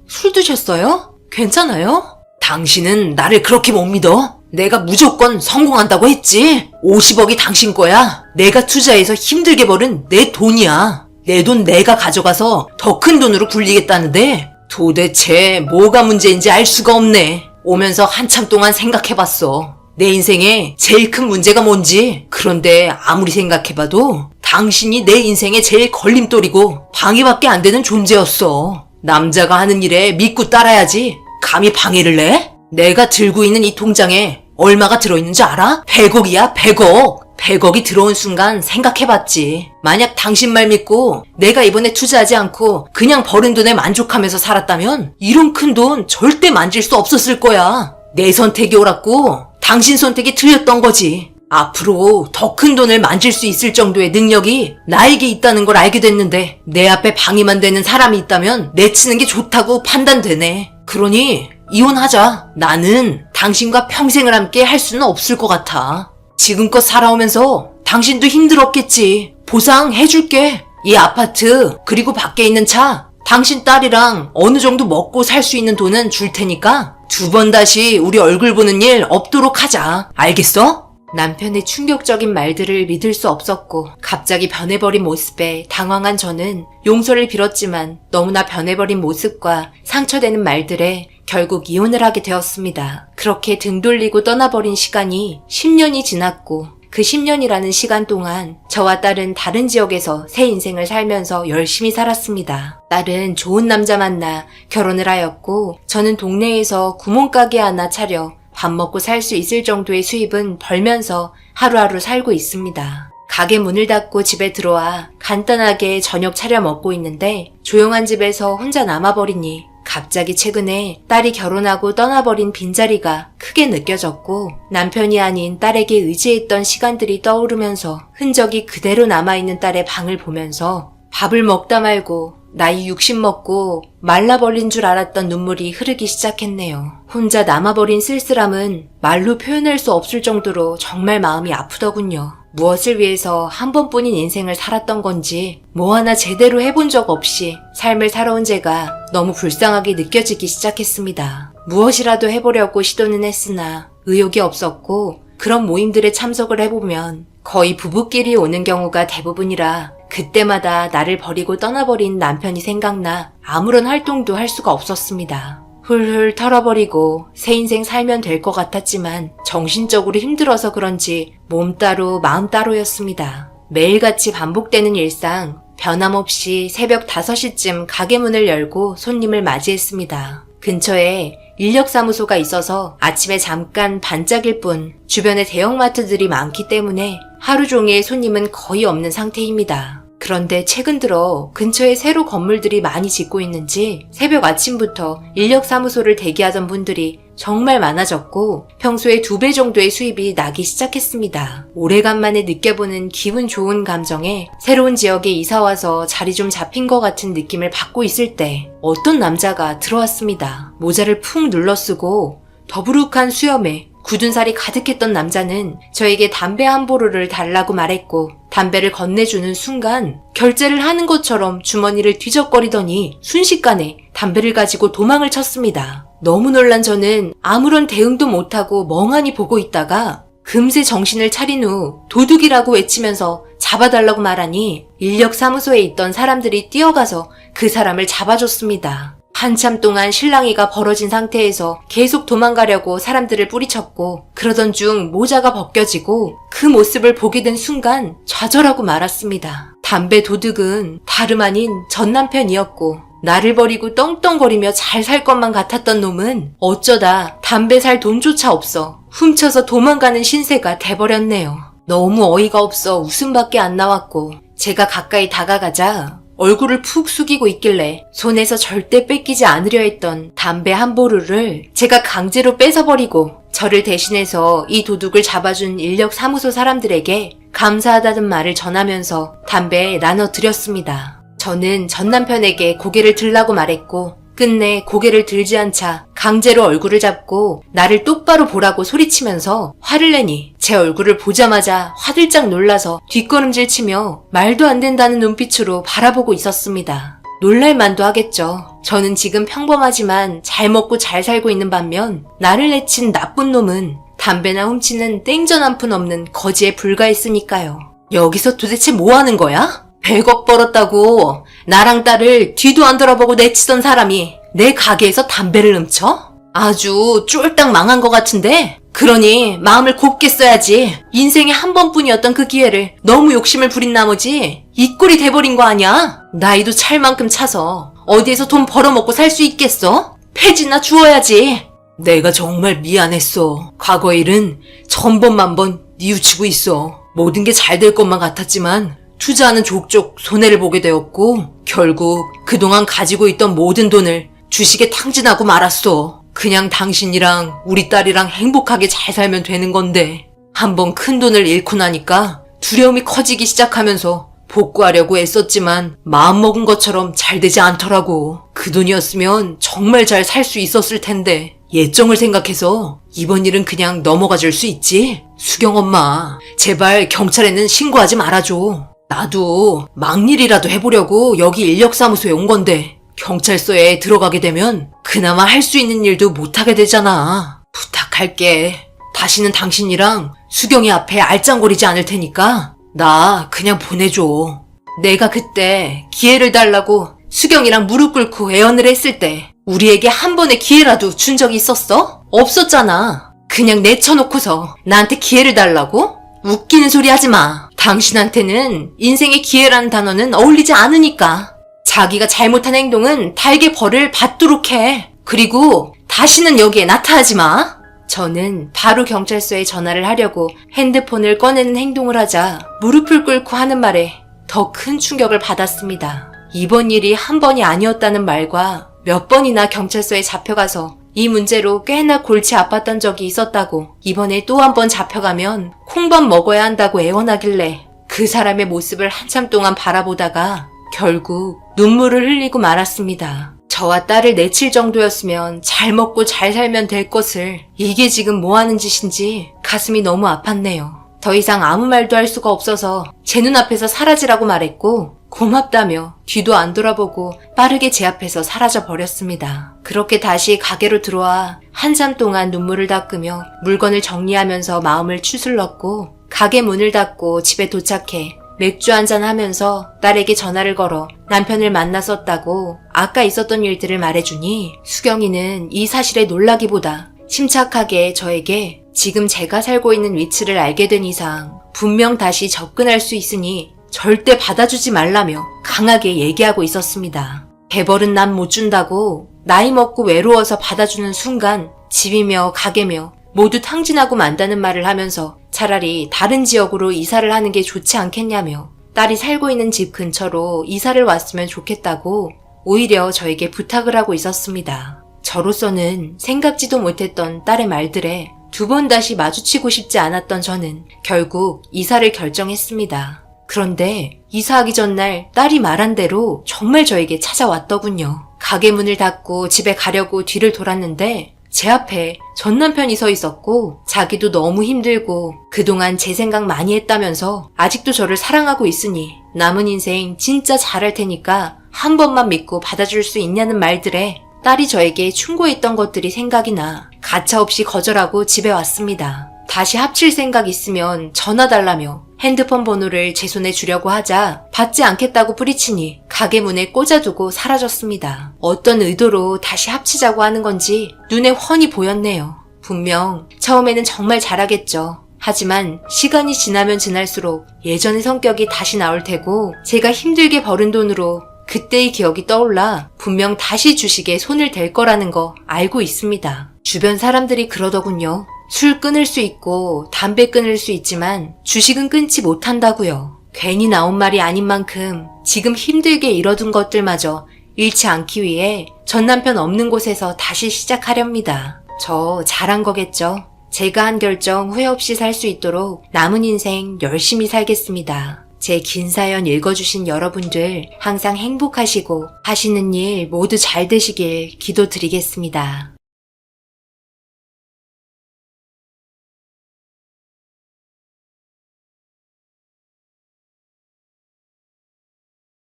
술 드셨어요? 괜찮아요? 당신은 나를 그렇게 못 믿어? 내가 무조건 성공한다고 했지. 50억이 당신 거야. 내가 투자해서 힘들게 벌은 내 돈이야. 내 돈 내가 가져가서 더 큰 돈으로 굴리겠다는데 도대체 뭐가 문제인지 알 수가 없네. 오면서 한참 동안 생각해봤어. 내 인생에 제일 큰 문제가 뭔지. 그런데 아무리 생각해봐도 당신이 내 인생의 제일 걸림돌이고 방해밖에 안 되는 존재였어. 남자가 하는 일에 믿고 따라야지. 감히 방해를 내? 내가 들고 있는 이 통장에 얼마가 들어있는지 알아? 100억이야, 100억. 100억이 들어온 순간 생각해봤지. 만약 당신 말 믿고 내가 이번에 투자하지 않고 그냥 버는 돈에 만족하면서 살았다면 이런 큰 돈 절대 만질 수 없었을 거야. 내 선택이 옳았고 당신 선택이 틀렸던 거지. 앞으로 더 큰 돈을 만질 수 있을 정도의 능력이 나에게 있다는 걸 알게 됐는데 내 앞에 방해만 되는 사람이 있다면 내치는 게 좋다고 판단되네. 그러니 이혼하자. 나는 당신과 평생을 함께 할 수는 없을 것 같아. 지금껏 살아오면서 당신도 힘들었겠지. 보상해줄게. 이 아파트 그리고 밖에 있는 차 당신 딸이랑 어느 정도 먹고 살 수 있는 돈은 줄 테니까 2번 다시 우리 얼굴 보는 일 없도록 하자. 알겠어? 남편의 충격적인 말들을 믿을 수 없었고 갑자기 변해버린 모습에 당황한 저는 용서를 빌었지만 너무나 변해버린 모습과 상처되는 말들에 결국 이혼을 하게 되었습니다. 그렇게 등 돌리고 떠나버린 시간이 10년이 지났고 그 10년이라는 시간 동안 저와 딸은 다른 지역에서 새 인생을 살면서 열심히 살았습니다. 딸은 좋은 남자 만나 결혼을 하였고 저는 동네에서 구멍가게 하나 차려 밥 먹고 살 수 있을 정도의 수입은 벌면서 하루하루 살고 있습니다. 가게 문을 닫고 집에 들어와 간단하게 저녁 차려 먹고 있는데 조용한 집에서 혼자 남아버리니 갑자기 최근에 딸이 결혼하고 떠나버린 빈자리가 크게 느껴졌고 남편이 아닌 딸에게 의지했던 시간들이 떠오르면서 흔적이 그대로 남아있는 딸의 방을 보면서 밥을 먹다 말고 나이 60 먹고 말라버린 줄 알았던 눈물이 흐르기 시작했네요. 혼자 남아버린 쓸쓸함은 말로 표현할 수 없을 정도로 정말 마음이 아프더군요. 무엇을 위해서 한 번뿐인 인생을 살았던 건지 뭐 하나 제대로 해본 적 없이 삶을 살아온 제가 너무 불쌍하게 느껴지기 시작했습니다. 무엇이라도 해보려고 시도는 했으나 의욕이 없었고 그런 모임들에 참석을 해보면 거의 부부끼리 오는 경우가 대부분이라 그때마다 나를 버리고 떠나버린 남편이 생각나 아무런 활동도 할 수가 없었습니다. 훌훌 털어버리고 새 인생 살면 될 것 같았지만 정신적으로 힘들어서 그런지 몸 따로 마음 따로였습니다. 매일같이 반복되는 일상, 변함없이 새벽 5시쯤 가게 문을 열고 손님을 맞이했습니다. 근처에 인력사무소가 있어서 아침에 잠깐 반짝일 뿐 주변에 대형마트들이 많기 때문에 하루 종일 손님은 거의 없는 상태입니다. 그런데 최근 들어 근처에 새로 건물들이 많이 짓고 있는지 새벽 아침부터 인력사무소를 대기하던 분들이 정말 많아졌고 평소에 2배 정도의 수입이 나기 시작했습니다. 오래간만에 느껴보는 기분 좋은 감정에 새로운 지역에 이사와서 자리 좀 잡힌 것 같은 느낌을 받고 있을 때 어떤 남자가 들어왔습니다. 모자를 푹 눌러쓰고 더부룩한 수염에 굳은 살이 가득했던 남자는 저에게 담배 한 보루를 달라고 말했고 담배를 건네주는 순간 결제를 하는 것처럼 주머니를 뒤적거리더니 순식간에 담배를 가지고 도망을 쳤습니다. 너무 놀란 저는 아무런 대응도 못하고 멍하니 보고 있다가 금세 정신을 차린 후 도둑이라고 외치면서 잡아달라고 말하니 인력사무소에 있던 사람들이 뛰어가서 그 사람을 잡아줬습니다. 한참 동안 실랑이가 벌어진 상태에서 계속 도망가려고 사람들을 뿌리쳤고 그러던 중 모자가 벗겨지고 그 모습을 보게 된 순간 좌절하고 말았습니다. 담배 도둑은 다름 아닌 전 남편이었고 나를 버리고 떵떵거리며 잘 살 것만 같았던 놈은 어쩌다 담배 살 돈조차 없어 훔쳐서 도망가는 신세가 돼버렸네요. 너무 어이가 없어 웃음밖에 안 나왔고 제가 가까이 다가가자 얼굴을 푹 숙이고 있길래 손에서 절대 뺏기지 않으려 했던 담배 한 보루를 제가 강제로 뺏어버리고 저를 대신해서 이 도둑을 잡아준 인력사무소 사람들에게 감사하다는 말을 전하면서 담배에 나눠드렸습니다. 저는 전 남편에게 고개를 들라고 말했고 끝내 고개를 들지 않자 강제로 얼굴을 잡고 나를 똑바로 보라고 소리치면서 화를 내니 제 얼굴을 보자마자 화들짝 놀라서 뒷걸음질 치며 말도 안 된다는 눈빛으로 바라보고 있었습니다. 놀랄만도 하겠죠. 저는 지금 평범하지만 잘 먹고 잘 살고 있는 반면 나를 해친 나쁜 놈은 담배나 훔치는 땡전 한 푼 없는 거지에 불과했으니까요. 여기서 도대체 뭐 하는 거야? 100억 벌었다고 나랑 딸을 뒤도 안 돌아보고 내치던 사람이 내 가게에서 담배를 훔쳐? 아주 쫄딱 망한 것 같은데? 그러니 마음을 곱게 써야지. 인생에 한 번뿐이었던 그 기회를 너무 욕심을 부린 나머지 이 꼴이 돼버린 거 아니야? 나이도 찰 만큼 차서 어디에서 돈 벌어먹고 살 수 있겠어? 폐지나 주어야지. 내가 정말 미안했어. 과거 일은 천번만번 뉘우치고 있어. 모든 게 잘 될 것만 같았지만 투자하는 족족 손해를 보게 되었고 결국 그동안 가지고 있던 모든 돈을 주식에 탕진하고 말았어. 그냥 당신이랑 우리 딸이랑 행복하게 잘 살면 되는 건데 한번 큰 돈을 잃고 나니까 두려움이 커지기 시작하면서 복구하려고 애썼지만 마음먹은 것처럼 잘 되지 않더라고. 그 돈이었으면 정말 잘 살 수 있었을 텐데 예정을 생각해서 이번 일은 그냥 넘어가 줄 수 있지? 수경 엄마, 제발 경찰에는 신고하지 말아줘. 나도 막일이라도 해보려고 여기 인력사무소에 온 건데 경찰서에 들어가게 되면 그나마 할 수 있는 일도 못하게 되잖아. 부탁할게. 다시는 당신이랑 수경이 앞에 알짱거리지 않을 테니까 나 그냥 보내줘. 내가 그때 기회를 달라고 수경이랑 무릎 꿇고 애원을 했을 때 우리에게 한 번의 기회라도 준 적이 있었어? 없었잖아. 그냥 내쳐놓고서 나한테 기회를 달라고? 웃기는 소리 하지 마. 당신한테는 인생의 기회라는 단어는 어울리지 않으니까. 자기가 잘못한 행동은 달게 벌을 받도록 해. 그리고 다시는 여기에 나타나지 마. 저는 바로 경찰서에 전화를 하려고 핸드폰을 꺼내는 행동을 하자 무릎을 꿇고 하는 말에 더 큰 충격을 받았습니다. 이번 일이 한 번이 아니었다는 말과 몇 번이나 경찰서에 잡혀가서 이 문제로 꽤나 골치 아팠던 적이 있었다고, 이번에 또 한 번 잡혀가면 콩밥 먹어야 한다고 애원하길래 그 사람의 모습을 한참 동안 바라보다가 결국 눈물을 흘리고 말았습니다. 저와 딸을 내칠 정도였으면 잘 먹고 잘 살면 될 것을 이게 지금 뭐 하는 짓인지 가슴이 너무 아팠네요. 더 이상 아무 말도 할 수가 없어서 제 눈앞에서 사라지라고 말했고 고맙다며 뒤도 안 돌아보고 빠르게 제 앞에서 사라져 버렸습니다. 그렇게 다시 가게로 들어와 한참 동안 눈물을 닦으며 물건을 정리하면서 마음을 추슬렀고, 가게 문을 닫고 집에 도착해 맥주 한잔 하면서 딸에게 전화를 걸어 남편을 만났었다고 아까 있었던 일들을 말해주니 수경이는 이 사실에 놀라기보다 침착하게 저에게 지금 제가 살고 있는 위치를 알게 된 이상 분명 다시 접근할 수 있으니 절대 받아주지 말라며 강하게 얘기하고 있었습니다. 배벌은 난 못 준다고, 나이 먹고 외로워서 받아주는 순간 집이며 가게며 모두 탕진하고 만다는 말을 하면서 차라리 다른 지역으로 이사를 하는 게 좋지 않겠냐며 딸이 살고 있는 집 근처로 이사를 왔으면 좋겠다고 오히려 저에게 부탁을 하고 있었습니다. 저로서는 생각지도 못했던 딸의 말들에 두 번 다시 마주치고 싶지 않았던 저는 결국 이사를 결정했습니다. 그런데 이사하기 전날 딸이 말한 대로 정말 저에게 찾아왔더군요. 가게 문을 닫고 집에 가려고 뒤를 돌았는데 제 앞에 전 남편이 서 있었고, 자기도 너무 힘들고 그동안 제 생각 많이 했다면서 아직도 저를 사랑하고 있으니 남은 인생 진짜 잘할 테니까 한 번만 믿고 받아줄 수 있냐는 말들에 딸이 저에게 충고했던 것들이 생각이 나 가차없이 거절하고 집에 왔습니다. 다시 합칠 생각 있으면 전화 달라며 핸드폰 번호를 제 손에 주려고 하자 받지 않겠다고 뿌리치니 가게 문에 꽂아두고 사라졌습니다. 어떤 의도로 다시 합치자고 하는 건지 눈에 훤히 보였네요. 분명 처음에는 정말 잘하겠죠. 하지만 시간이 지나면 지날수록 예전의 성격이 다시 나올 테고, 제가 힘들게 벌은 돈으로 그때의 기억이 떠올라 분명 다시 주식에 손을 댈 거라는 거 알고 있습니다. 주변 사람들이 그러더군요. 술 끊을 수 있고 담배 끊을 수 있지만 주식은 끊지 못한다고요. 괜히 나온 말이 아닌 만큼 지금 힘들게 잃어둔 것들마저 잃지 않기 위해 전 남편 없는 곳에서 다시 시작하렵니다. 저 잘한 거겠죠? 제가 한 결정 후회 없이 살 수 있도록 남은 인생 열심히 살겠습니다. 제 긴 사연 읽어주신 여러분들 항상 행복하시고 하시는 일 모두 잘 되시길 기도드리겠습니다.